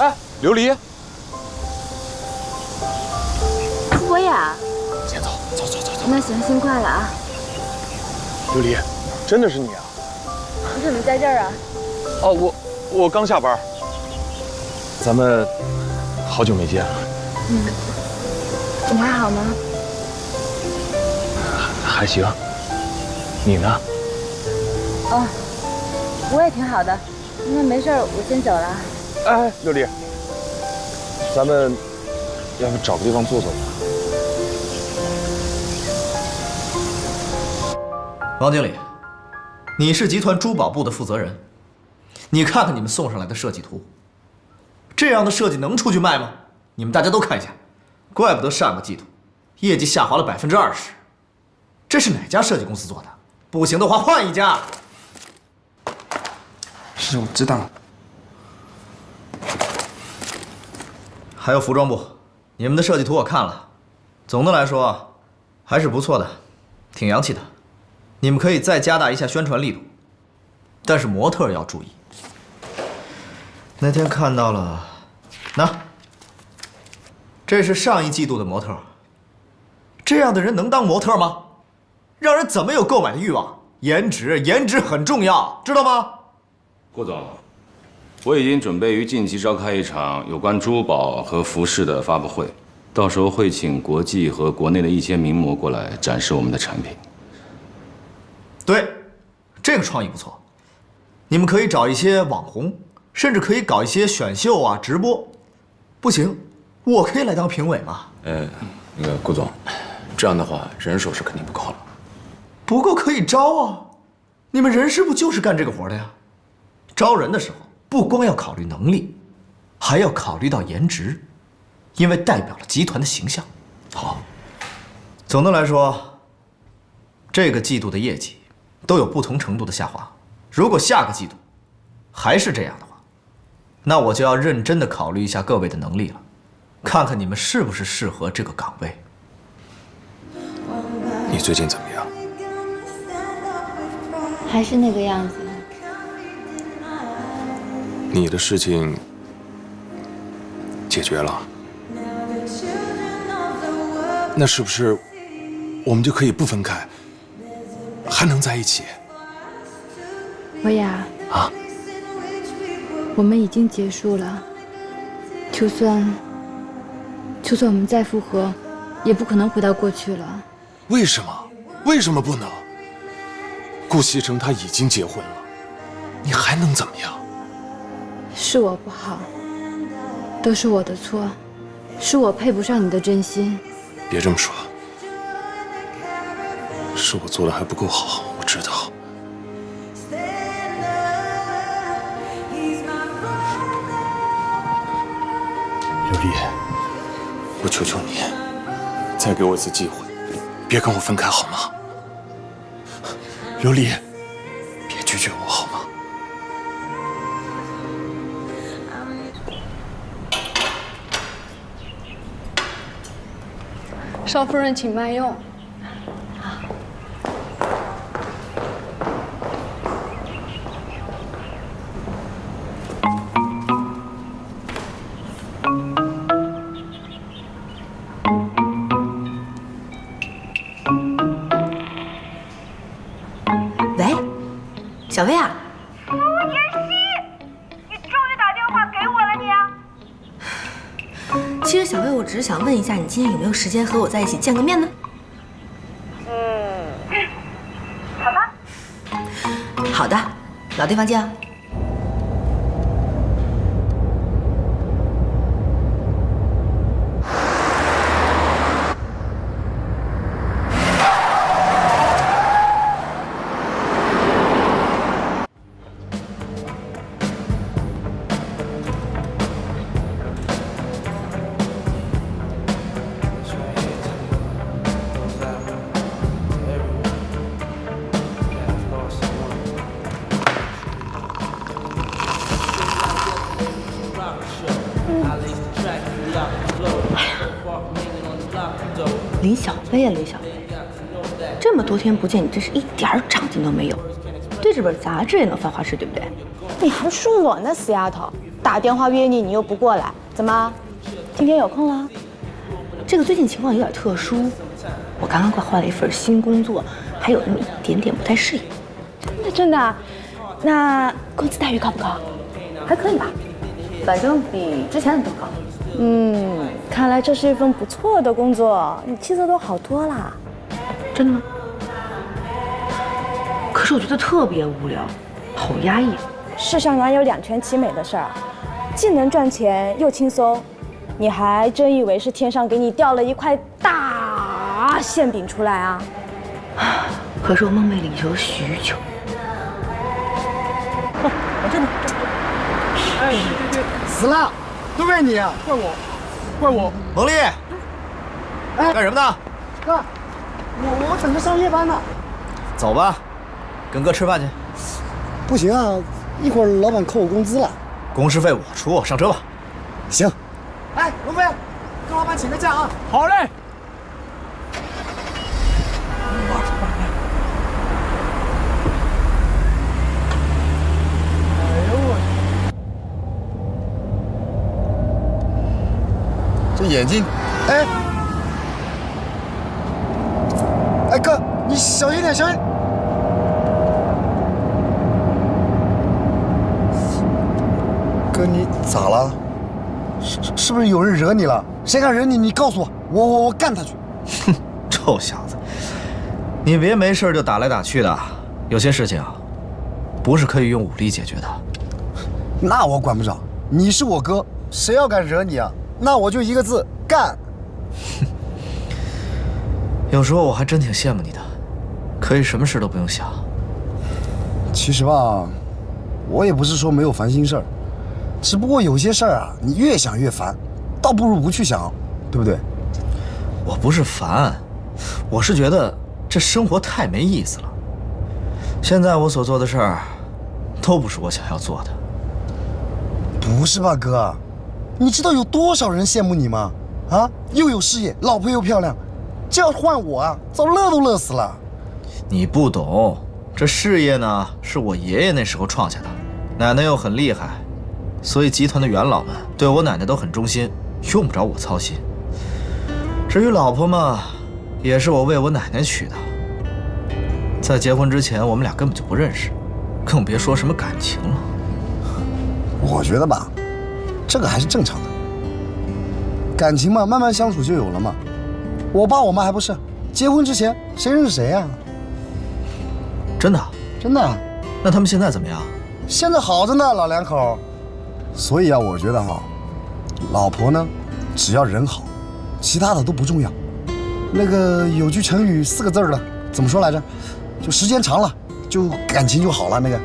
S8: 哎，琉璃，
S4: 顾博雅，
S8: 先走，走走走走。
S4: 那行，辛苦了啊。
S8: 琉璃，真的是你啊？
S4: 你怎么在这儿啊？
S8: 哦，我刚下班。咱们好久没见了。
S4: 你还好吗？
S8: 还行。你呢？
S4: 哦，我也挺好的。那没事，我先走了。
S8: 哎，琉璃，咱们要不找个地方坐坐吧？
S3: 王经理，你是集团珠宝部的负责人，你看看你们送上来的设计图，这样的设计能出去卖吗？你们大家都看一下，怪不得上个季度业绩下滑了20%，这是哪家设计公司做的？不行的话换一家。
S8: 是，我知道了。
S3: 还有服装部，你们的设计图我看了，总的来说还是不错的，挺洋气的。你们可以再加大一下宣传力度，但是模特要注意。那天看到了，这是上一季度的模特。这样的人能当模特吗？让人怎么有购买的欲望？颜值很重要，知道吗？
S13: 顾总，我已经准备于近期召开一场有关珠宝和服饰的发布会，到时候会请国际和国内的一些名模过来展示我们的产品。
S3: 对，这个创意不错。你们可以找一些网红，甚至可以搞一些选秀啊、直播。不行，我可以来当评委吗？
S8: 那个顾总，这样的话人手是肯定不够了。
S3: 不够可以招啊！你们人事部就是干这个活的呀。招人的时候不光要考虑能力，还要考虑到颜值，因为代表了集团的形象。好。总的来说，这个季度的业绩都有不同程度的下滑。如果下个季度还是这样的话，那我就要认真的考虑一下各位的能力了，看看你们是不是适合这个岗位。
S17: 你最近怎么样？
S4: 还是那个样子。
S17: 你的事情解决了，那是不是我们就可以不分开，还能在一起？
S4: 维亚
S17: 啊，
S4: 我们已经结束了。就算我们再复合，也不可能回到过去了。
S17: 为什么？为什么不能？顾西城他已经结婚了，你还能怎么样？
S4: 是我不好，都是我的错，是我配不上你的真心。
S17: 别这么说，是我做的还不够好，我知道。刘丽，我求求你，再给我一次机会，别跟我分开好吗？刘丽，别拒绝我好吗？
S18: 少夫人，请慢用。
S9: 喂，小薇啊。
S19: 吴妍希，你终于打电话给我了你啊！
S9: 其实小薇，我只是想问一下，你今天有没有时间和我在一起见个面呢？
S19: 好吧。
S9: 好的，老地方见啊。林小薇啊，林小薇，这么多天不见，你真是一点长进都没有。对这本杂志也能犯花痴，对不对？
S20: 你还说我呢，死丫头！打电话约你，你又不过来，怎么？今天有空了？
S9: 这个最近情况有点特殊，我刚刚换了一份新工作，还有那么一点点不太适应。
S20: 真的？那工资待遇高不高？
S9: 还可以吧，反正比之前的都高。
S20: 看来这是一份不错的工作，你气色都好多啦。
S9: 真的吗？可是我觉得特别无聊，好压抑。
S20: 世上哪有两全其美的事儿？既能赚钱又轻松，你还真以为是天上给你掉了一块大馅饼出来啊？
S9: 可是我梦寐以求许久。
S21: 我这边。哎，死了，都怪你啊！怪我，怪我。
S3: 蒙丽，
S21: 哎，
S3: 干什么呢？
S21: 哥，我等着上夜班呢。
S3: 走吧，跟哥吃饭去。
S21: 不行啊，一会儿老板扣我工资了。
S3: 工时费我出，上车吧。
S21: 行。哎，龙飞，跟老板请个假啊。
S22: 好嘞。
S21: 这眼睛，哎，哎哥，你小心点，小心。哥，你咋了？是不是有人惹你了？谁敢惹你？你告诉我，我干他去。
S3: 哼，臭小子，你别没事就打来打去的，有些事情啊，不是可以用武力解决的。
S21: 那我管不着，你是我哥，谁要敢惹你啊？那我就一个字，干。
S3: 有时候我还真挺羡慕你的，可以什么事都不用想。
S21: 其实吧，我也不是说没有烦心事儿，只不过有些事儿啊，你越想越烦，倒不如不去想，对不对？
S3: 我不是烦，我是觉得这生活太没意思了。现在我所做的事儿，都不是我想要做的。
S21: 不是吧，哥？你知道有多少人羡慕你吗？啊，又有事业，老婆又漂亮，这要换我啊，早乐都乐死了。
S3: 你不懂，这事业呢，是我爷爷那时候创下的，奶奶又很厉害，所以集团的元老们对我奶奶都很忠心，用不着我操心。至于老婆嘛，也是我为我奶奶娶的。在结婚之前，我们俩根本就不认识，更别说什么感情了。
S21: 我觉得吧，这个还是正常的。感情嘛，慢慢相处就有了嘛。我爸我妈还不是，结婚之前谁认识谁呀？
S3: 真的？
S21: 真的。
S3: 那他们现在怎么样？
S21: 现在好着呢，老两口。所以啊，我觉得哈，老婆呢，只要人好，其他的都不重要。那个有句成语4个字的，怎么说来着？就时间长了，就感情就好了。那个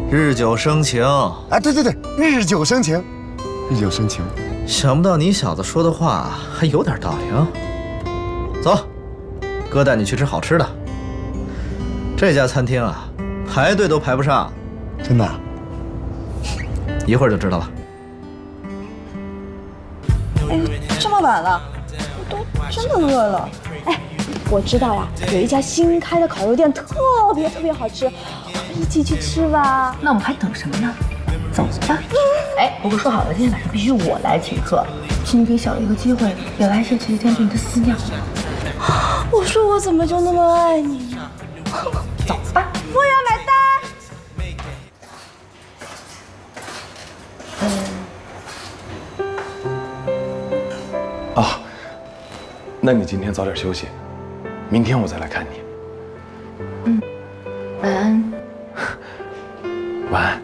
S3: 日久生情。
S21: 哎，对对对，日久生情，日久生情。
S3: 想不到你小子说的话还有点道理啊！走，哥带你去吃好吃的。这家餐厅啊，排队都排不上。
S21: 真的？
S3: 一会儿就知道了。
S20: 哎，这么晚了，我都真的饿了。哎，我知道呀，有一家新开的烤肉店特别好吃，一起去吃吧。
S9: 那我们还等什么呢？走吧。哎，不过说好了，今天晚上必须我来请客，请你给小鱼一个机会，表达一下前几天对你的思念。
S20: 我说我怎么就那么爱你呢？
S9: 走吧。
S20: 服务员买单。
S17: 啊，那你今天早点休息，明天我再来看你。
S9: 晚安。
S17: 晚安。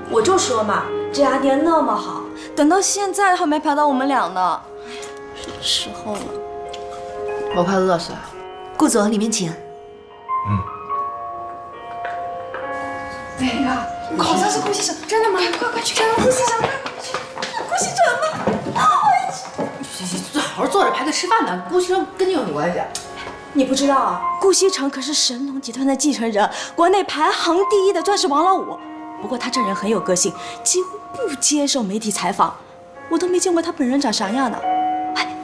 S20: 我就说嘛，这家店那么好，等到现在还没排到我们俩呢，什么时候了？
S9: 我快饿死了。
S7: 顾总，里面请。
S6: 那个好像是顾先生，真的吗？快去看看顾先生，快去！顾先生呢？
S9: 行，好好坐着排队吃饭呢。顾先生跟你有什么关系？
S20: 你不知道啊，顾西城可是神龙集团的继承人，国内排行第1的钻石王老五。不过他这人很有个性，几乎不接受媒体采访，我都没见过他本人长啥样呢。哎，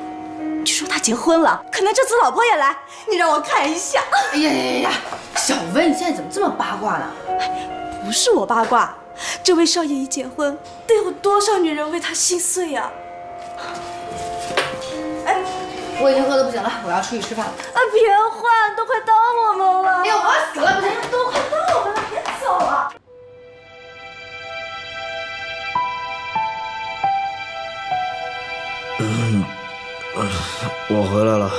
S20: 据说他结婚了，可能这次老婆也来，你让我看一下。
S9: 哎呀，小薇，你现在怎么这么八卦呢？
S20: 不是我八卦，这位少爷一结婚，得有多少女人为他心碎呀？
S9: 哎，我已经饿得不行了，我要出去吃饭了。
S20: 啊，别换，都快到我们了。
S9: 哎呀，我要死了，不行，
S20: 都快到我们了，别走了。
S3: 我回来了。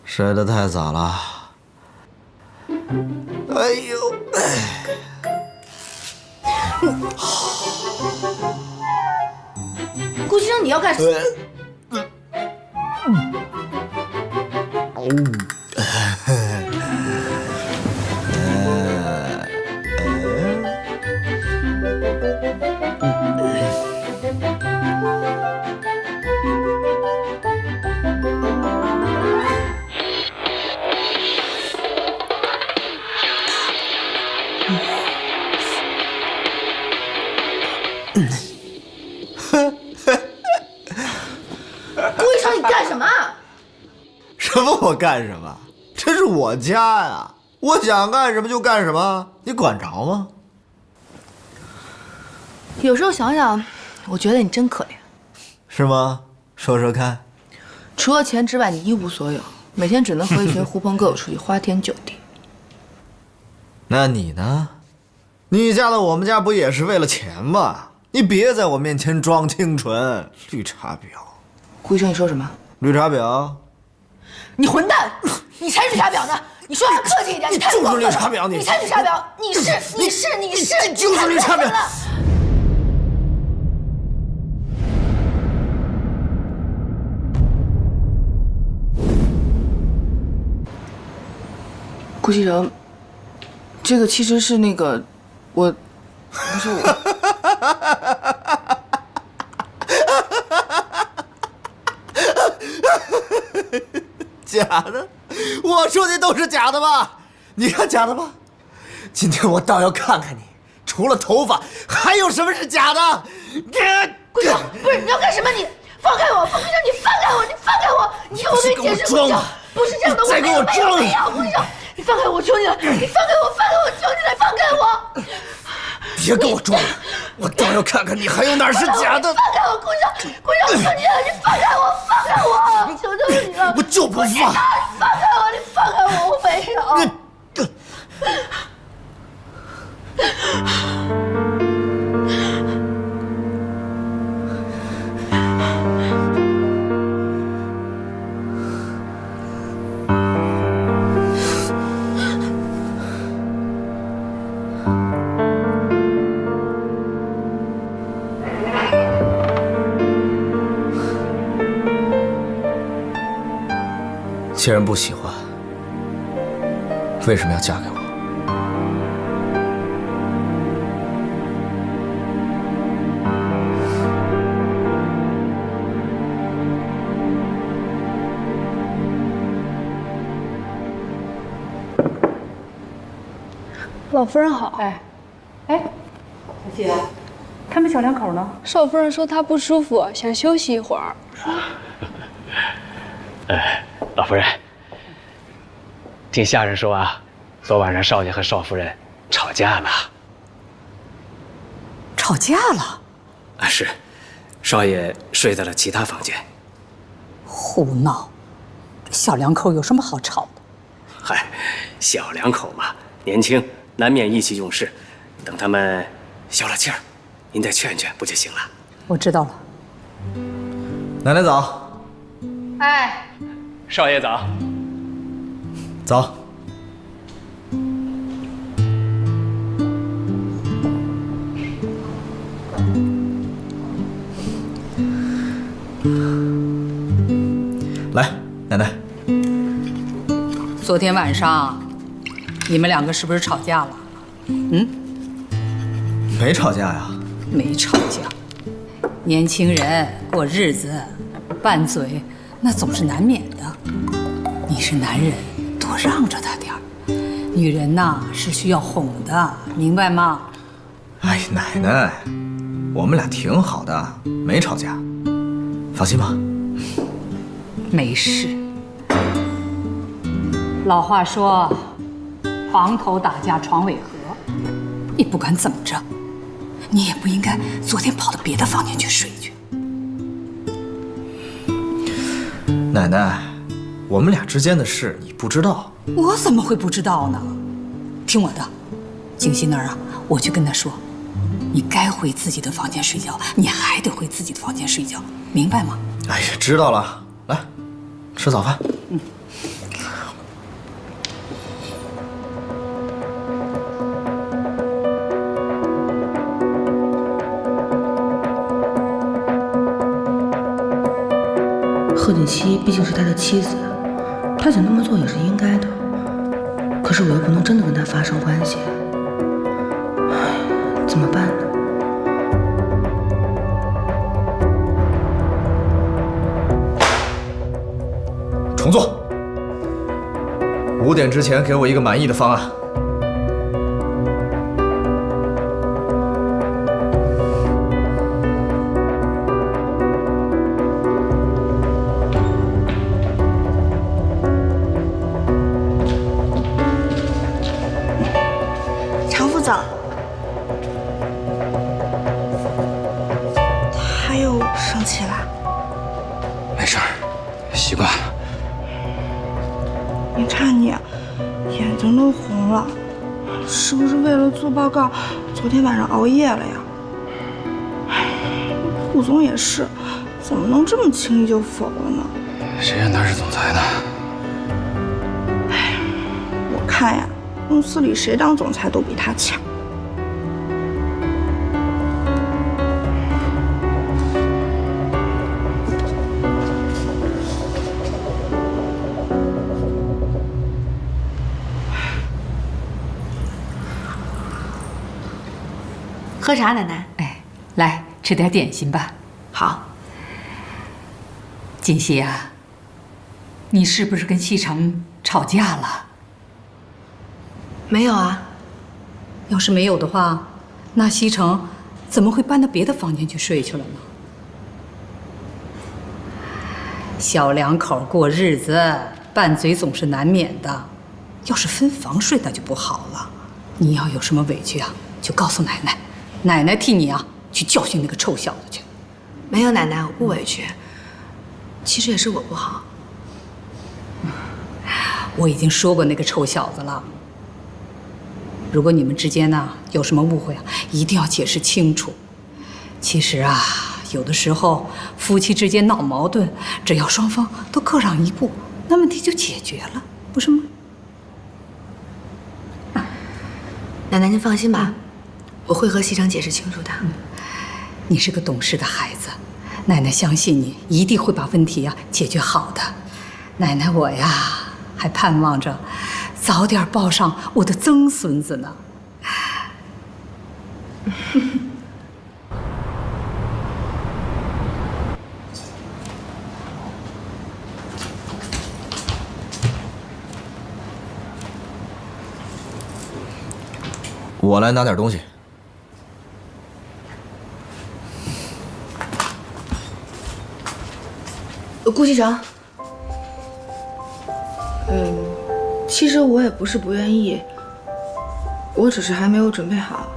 S3: 睡得太早了。哎呦！
S9: 顾先生，你要干什么？你干什么？
S3: 什么我干什么？这是我家呀，我想干什么就干什么，你管着吗？
S9: 有时候想想，我觉得你真可怜。
S3: 是吗？说说看。
S9: 除了钱之外，你一无所有。
S6: 每天只能和一群狐朋狗友出去花天酒地。
S3: 那你呢？你嫁到我们家不也是为了钱吗？你别在我面前装清纯，绿茶婊。
S6: 顾医生，你说什么？
S3: 绿茶婊？
S9: 你混蛋！你才绿茶婊呢！你说话客气一点，
S3: 你就是绿茶婊，
S9: 你才绿茶婊！你
S3: 就是绿茶婊！
S6: 顾西城，这个其实是那个，不是我。
S3: 假的，我说的都是假的吧？你看假的吧？今天我倒要看看你，除了头发，还有什么是假的？
S9: 顾西城，不是你要干什么？你放开我！顾西城，你放开我！你放开我！你听我跟你解释，顾西城，不是这样的，我没有，顾西城。你放开我，求你了！你放开我，求你了，放开我！
S3: 别跟我装了，我倒要看看你还有哪是假的！
S9: 放开我，顾城，求你了，你放开我，放开我！求求你了！
S3: 我就不放！
S9: 你放开我，你放开我！我没有。
S3: 既然不喜欢，为什么要嫁给我？
S18: 老夫人好。
S2: 小姐，他们小两口呢？
S18: 少夫人说她不舒服，想休息一会儿。
S1: 老夫人，听下人说啊，昨晚上少爷和少夫人吵架了。
S2: 吵架了？
S1: 啊，是，少爷睡在了其他房间。
S2: 胡闹！小两口有什么好吵的？
S1: 嗨，小两口嘛，年轻难免意气用事，等他们消了气儿，您再劝劝不就行了？
S2: 我知道了。
S3: 奶奶早。
S16: 哎，
S1: 少爷早。
S3: 早。来，奶奶。
S2: 昨天晚上，你们两个是不是吵架了？
S3: 没吵架呀。
S2: 没吵架。年轻人过日子，拌嘴那总是难免的。你是男人，多让着他点儿。女人呐是需要哄的，明白吗？
S3: 哎，奶奶，我们俩挺好的，没吵架，放心吧。
S2: 没事。老话说，床头打架床尾和。你不管怎么着，你也不应该昨天跑到别的房间去睡去。
S3: 奶奶，我们俩之间的事你不知道。
S2: 我怎么会不知道呢？听我的，静熙那儿啊，我去跟他说，你该回自己的房间睡觉，你还得回自己的房间睡觉，明白吗？
S3: 哎呀，知道了。来，吃早饭。
S6: 贺锦熙毕竟是他的妻子，他想那么做也是应该的。可是我又不能真的跟他发生关系，唉，怎么办呢？
S3: 重做。5点之前给我一个满意的方案。
S20: 常副总，他又生气了。
S10: 没事儿，习惯了。
S6: 睛都红了，是不是为了做报告，昨天晚上熬夜了呀？顾总也是，怎么能这么轻易就否了呢？
S17: 谁让他是总裁呢？
S6: 我看呀，公司里谁当总裁都比他强。
S16: 喝茶，奶奶。
S2: 哎，来吃点点心吧。
S16: 好。
S2: 锦溪啊，你是不是跟西城吵架了？
S16: 没有啊。
S2: 要是没有的话，那西城怎么会搬到别的房间去睡去了呢？小两口过日子，拌嘴总是难免的。要是分房睡，那就不好了。你要有什么委屈啊，就告诉奶奶。奶奶替你啊，去教训那个臭小子去。
S16: 没有奶奶，我不委屈。其实也是我不好。
S2: 我已经说过那个臭小子了。如果你们之间呢有什么误会啊，一定要解释清楚。其实啊，有的时候夫妻之间闹矛盾，只要双方都各让一步，那问题就解决了，不是吗？
S16: 奶奶您放心吧。我会和西城解释清楚的。
S2: 你是个懂事的孩子，奶奶相信你一定会把问题啊解决好的。奶奶我呀，还盼望着早点抱上我的曾孙子呢。
S3: 我来拿点东西。
S6: 顾西城，其实我也不是不愿意，我只是还没有准备好。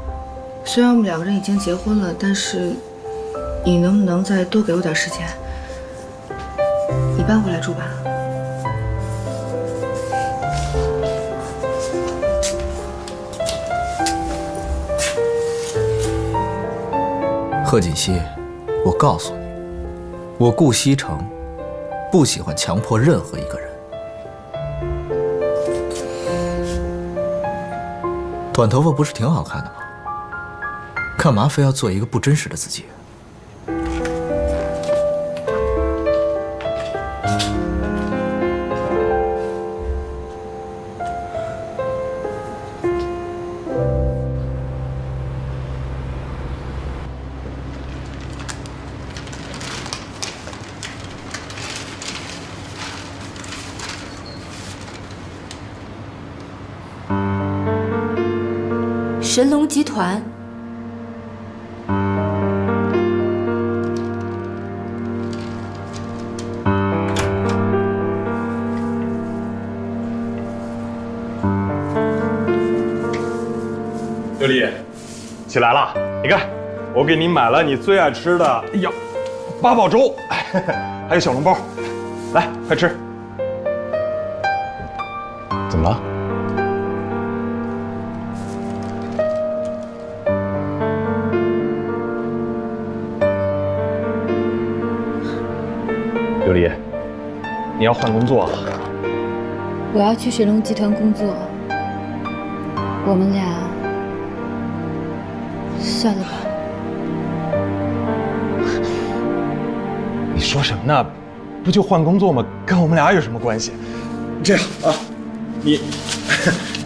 S6: 虽然我们两个人已经结婚了，但是你能不能再多给我点时间？你搬回来住吧。
S3: 贺锦熙，我告诉你，我顾西城不喜欢强迫任何一个人。短头发不是挺好看的吗？干嘛非要做一个不真实的自己？
S4: 神龙集团。
S17: 刘丽，起来了！你看，我给你买了你最爱吃的，哎呀，八宝粥，还有小笼包，来，快吃。怎么了？刘丽，你要换工作？
S4: 我要去神龙集团工作，我们俩算了吧。
S17: 你说什么呢？不就换工作吗？跟我们俩有什么关系？这样啊，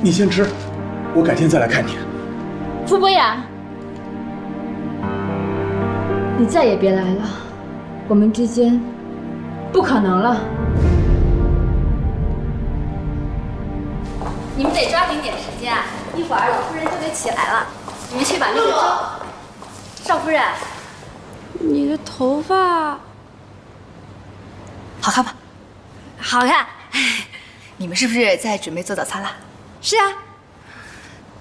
S17: 你先吃，我改天再来看你。
S4: 傅博雅，你再也别来了，我们之间不可能了。
S11: 你们得抓紧点时间啊，一会儿老夫人就得起来了。你们去把那个粥。少夫人，
S18: 你的头发
S16: 好看吗？
S11: 好看。
S16: 你们是不是在准备做早餐啦？
S11: 是啊。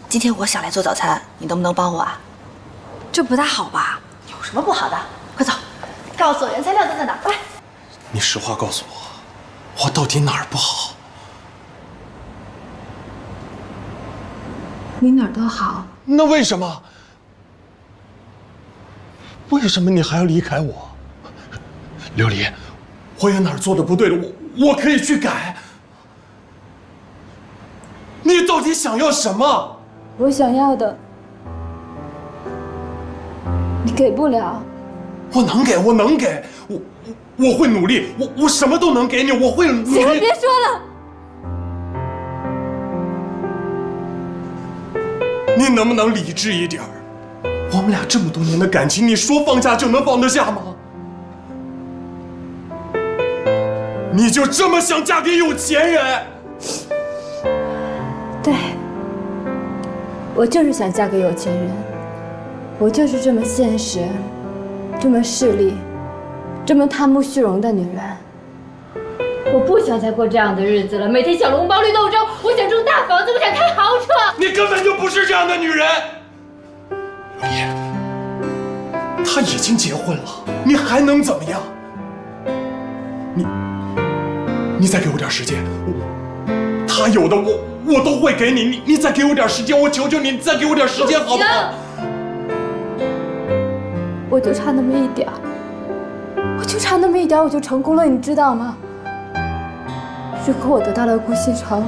S16: 今天我想来做早餐，你能不能帮我啊？
S11: 这不大好吧？
S16: 有什么不好的？快走，告诉我原材料都在哪儿。快！
S17: 你实话告诉我，我到底哪儿不好？
S6: 你哪儿都好。
S17: 那为什么？为什么你还要离开我？琉璃，我有哪儿做的不对了？我可以去改。你到底想要什么？
S6: 我想要的，你给不了。
S17: 我能给，我能给，我会努力，我什么都能给你，我会努力。
S6: 行了，别说了。
S17: 你能不能理智一点儿？我们俩这么多年的感情，你说放下就能放得下吗？你就这么想嫁给有钱人？
S6: 对，我就是想嫁给有钱人，我就是这么现实，这么势利，这么贪慕虚荣的女人。我不想再过这样的日子了，每天小笼包绿豆粥，我想住大房子，我想开豪车。
S17: 你根本就不是这样的女人。刘烨，他已经结婚了，你还能怎么样？你再给我点时间，他有的我都会给你。你再给我点时间，我求求你，再给我点时间好不好？
S6: 我就差那么一点，我就差那么一点，我就成功了，你知道吗？如果我得到了顾西城，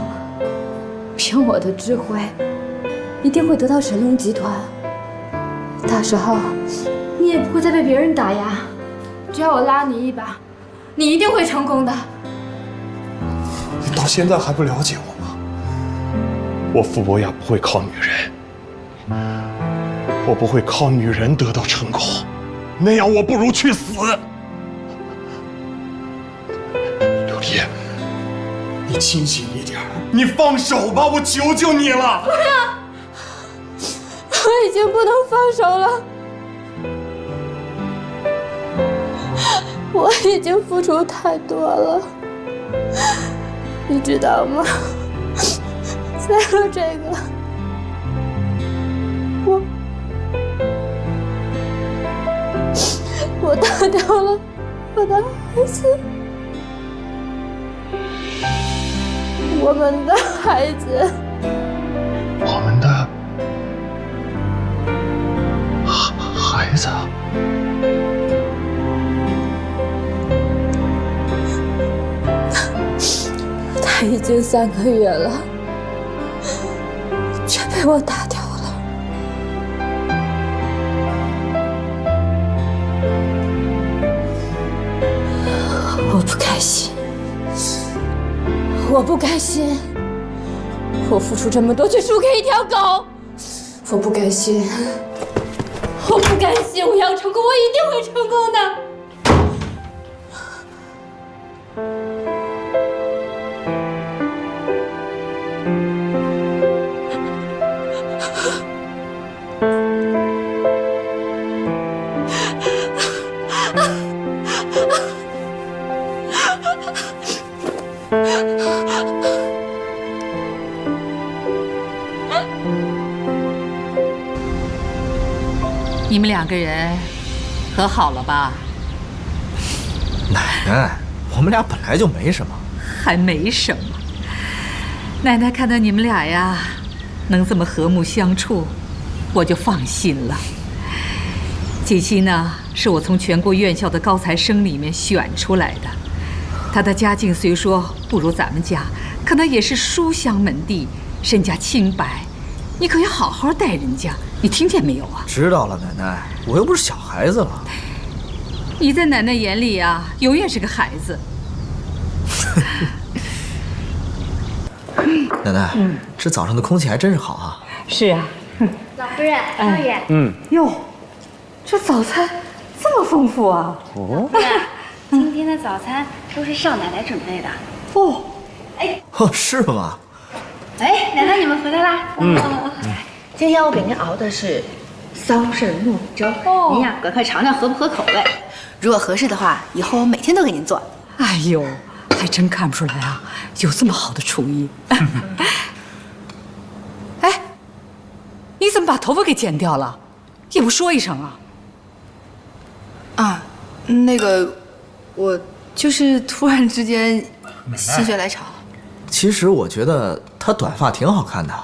S6: 凭我的智慧，一定会得到神龙集团。到时候，你也不会再被别人打压。只要我拉你一把，你一定会成功的。
S17: 你到现在还不了解我吗？我傅博雅不会靠女人，我不会靠女人得到成功，那样我不如去死。刘丽，你清醒一点，你放手吧，我求求你了。
S6: 不要，我已经不能放手了。我已经付出太多了，你知道吗？为了这个，我打掉了我的孩子，我们的孩子，
S17: 我们的孩子。
S6: 他已经3个月了，却被我打掉了。我不开心，我不开心，我付出这么多，却输给一条狗，我不甘心，我不甘心，我要成功，我一定会成功的。
S2: 你们2个人和好了吧？
S3: 奶奶，我们俩本来就没什么。
S2: 还没什么。奶奶看到你们俩呀，能这么和睦相处，我就放心了。锦溪呢，是我从全国院校的高材生里面选出来的。她的家境虽说不如咱们家，可那也是书香门第，身家清白。你可要好好待人家，你听见没有啊？
S3: 知道了，奶奶，我又不是小孩子了。
S2: 你在奶奶眼里啊，永远是个孩子。
S3: 奶奶，这早上的空气还真是好啊。
S2: 是啊。
S11: 老夫人，少爷。
S2: 哟，这早餐这么丰富啊！
S11: 老夫人，今天的早餐都是少奶奶准备的。
S2: 哦，
S3: 哦，是吗？
S11: 哎，奶奶你们回来啦。今天我给您熬的是骚肾糯米粥，您呀赶快尝尝合不合口味。如果合适的话，以后我每天都给您做。
S2: 哎呦，还真看不出来啊，有这么好的厨艺。哎，你怎么把头发给剪掉了？也不说一声啊？
S6: 啊，那个，我就是突然之间心血来潮。
S3: 其实我觉得她短发挺好看的。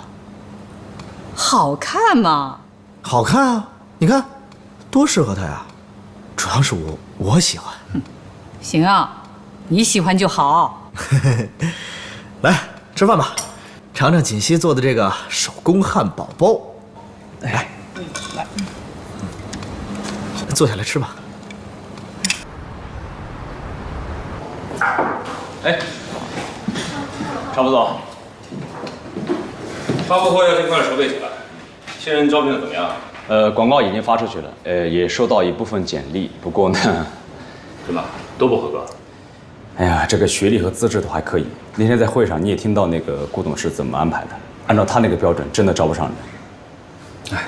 S2: 好看吗？
S3: 好看啊！你看，多适合他呀。主要是我喜欢。
S2: 行啊，你喜欢就好。
S3: 来吃饭吧，尝尝锦溪做的这个手工汉堡包。来，坐下来吃吧。
S13: 哎，常副总，发布会要尽快筹备起来。新人招聘的怎么样？
S7: 广告已经发出去了，也收到一部分简历，不过呢，
S13: 怎么都不合格？
S7: 哎呀，这个学历和资质都还可以。那天在会上你也听到那个顾董是怎么安排的，按照他那个标准，真的招不上人。
S13: 哎，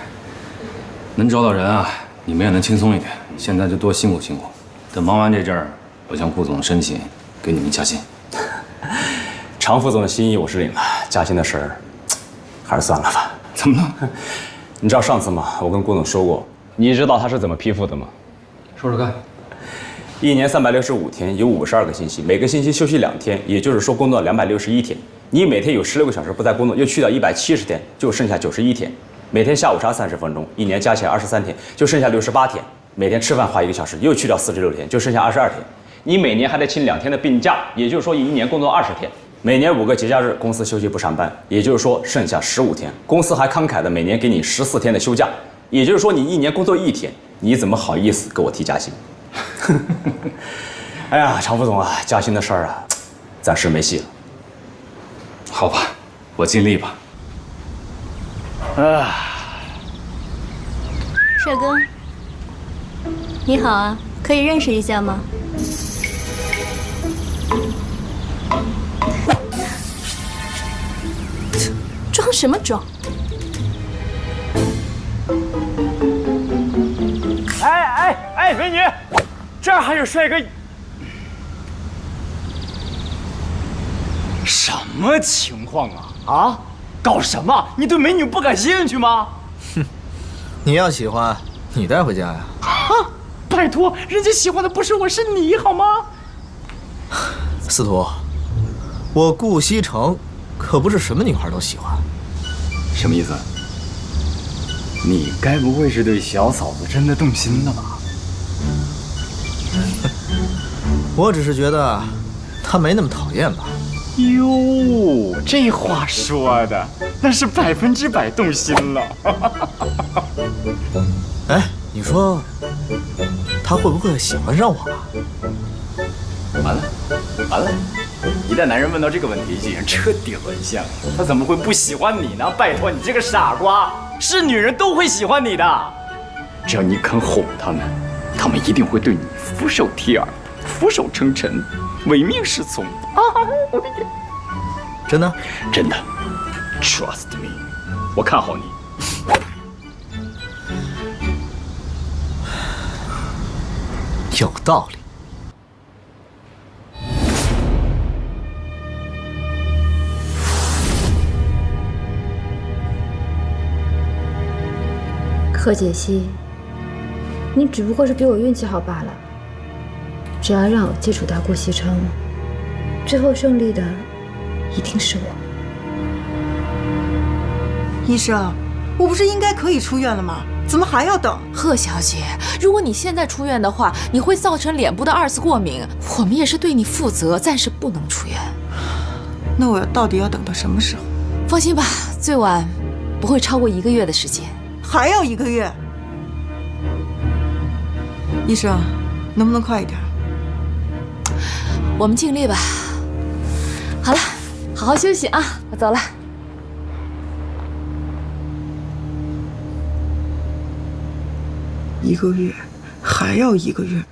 S13: 能招到人啊，你们也能轻松一点。现在就多辛苦辛苦，等忙完这阵儿，我向顾总申请给你们加薪。
S7: 常副总的心意我是领了，加薪的事儿还是算了吧。
S13: 怎么了？
S7: 你知道上次吗？我跟顾总说过，你知道他是怎么批复的吗？
S13: 说说看。
S7: 1年365天，有52个星期，每个星期休息2天，也就是说工作261天。你每天有16个小时不在工作，又去掉170天，就剩下91天。每天下午茶30分钟，一年加起来23天，就剩下68天。每天吃饭花1个小时，又去掉46天，就剩下22天。你每年还得请2天的病假，也就是说一年工作20天。每年5个节假日，公司休息不上班，也就是说剩下15天。公司还慷慨的每年给你14天的休假，也就是说你一年工作1天。你怎么好意思给我提加薪？哎呀，常副总啊，加薪的事儿啊，暂时没戏了。
S13: 好吧，我尽力吧。
S22: 帅哥，你好啊，可以认识一下吗？装什么装？
S10: 哎，美女，这儿还有帅哥。什么情况啊？啊，搞什么？你对美女不感兴趣吗？
S3: 哼，你要喜欢，你带回家呀。
S10: 啊，拜托，人家喜欢的不是我，是你，好吗？
S3: 司徒，我顾西城可不是什么女孩都喜欢。
S10: 什么意思？你该不会是对小嫂子真的动心了吧？
S3: 我只是觉得她没那么讨厌吧。
S10: 哟，这话说的，那是100%动心了。
S3: 哎，你说她会不会喜欢上我啊？
S10: 完了！一旦男人问到这个问题，已经彻底沦陷了。他怎么会不喜欢你呢？拜托，你这个傻瓜，是女人都会喜欢你的。只要你肯哄他们，他们一定会对你俯首帖耳、俯首称臣、唯命是从。我的天！
S3: 真的？
S10: 真的 ，Trust me， 我看好你。
S3: 有道理。
S4: 贺解析，你只不过是比我运气好罢了。只要让我接触到顾西城，最后胜利的一定是我。
S5: 医生，我不是应该可以出院了吗？怎么还要等？
S15: 贺小姐，如果你现在出院的话，你会造成脸部的2次过敏，我们也是对你负责，暂时不能出院。
S5: 那我到底要等到什么时候？
S15: 放心吧，最晚不会超过1个月的时间。
S5: 还要1个月？医生，能不能快一点？
S15: 我们尽力吧。好了，好好休息啊，我走了。
S5: 1个月，还要1个月。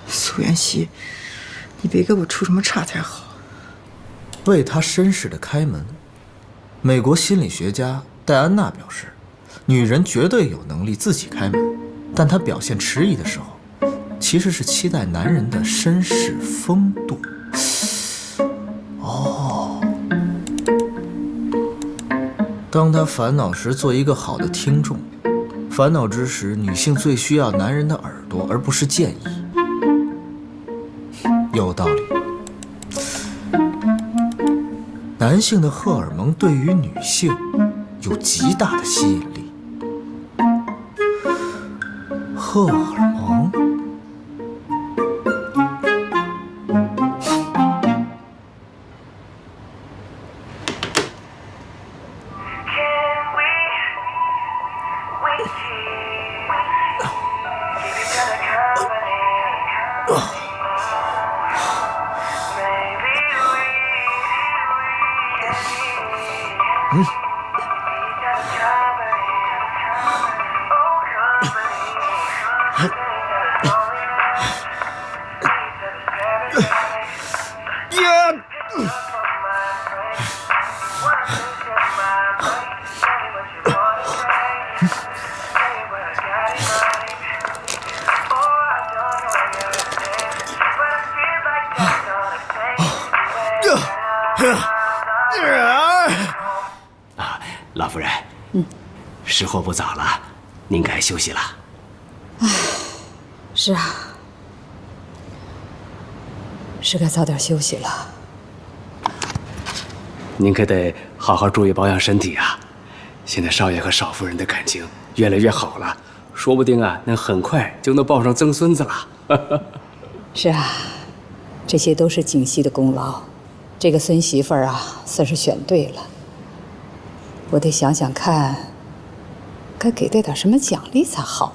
S5: 苏妍希，你别给我出什么岔才好。
S3: 为他绅士的开门。美国心理学家戴安娜表示，女人绝对有能力自己开门，但她表现迟疑的时候，其实是期待男人的绅士风度。哦，当她烦恼时，做一个好的听众；烦恼之时，女性最需要男人的耳朵，而不是建议。有道理。男性的荷尔蒙对于女性有极大的吸引力。荷尔蒙。
S1: 老夫人，时候不早了，您该休息了。
S2: 是啊，是该早点休息了。
S1: 您可得好好注意保养身体啊！现在少爷和少夫人的感情越来越好了，说不定啊，能很快就能抱上曾孙子了。
S2: 是啊，这些都是景熙的功劳，这个孙媳妇儿啊，算是选对了。我得想想看，该给他点什么奖励才好。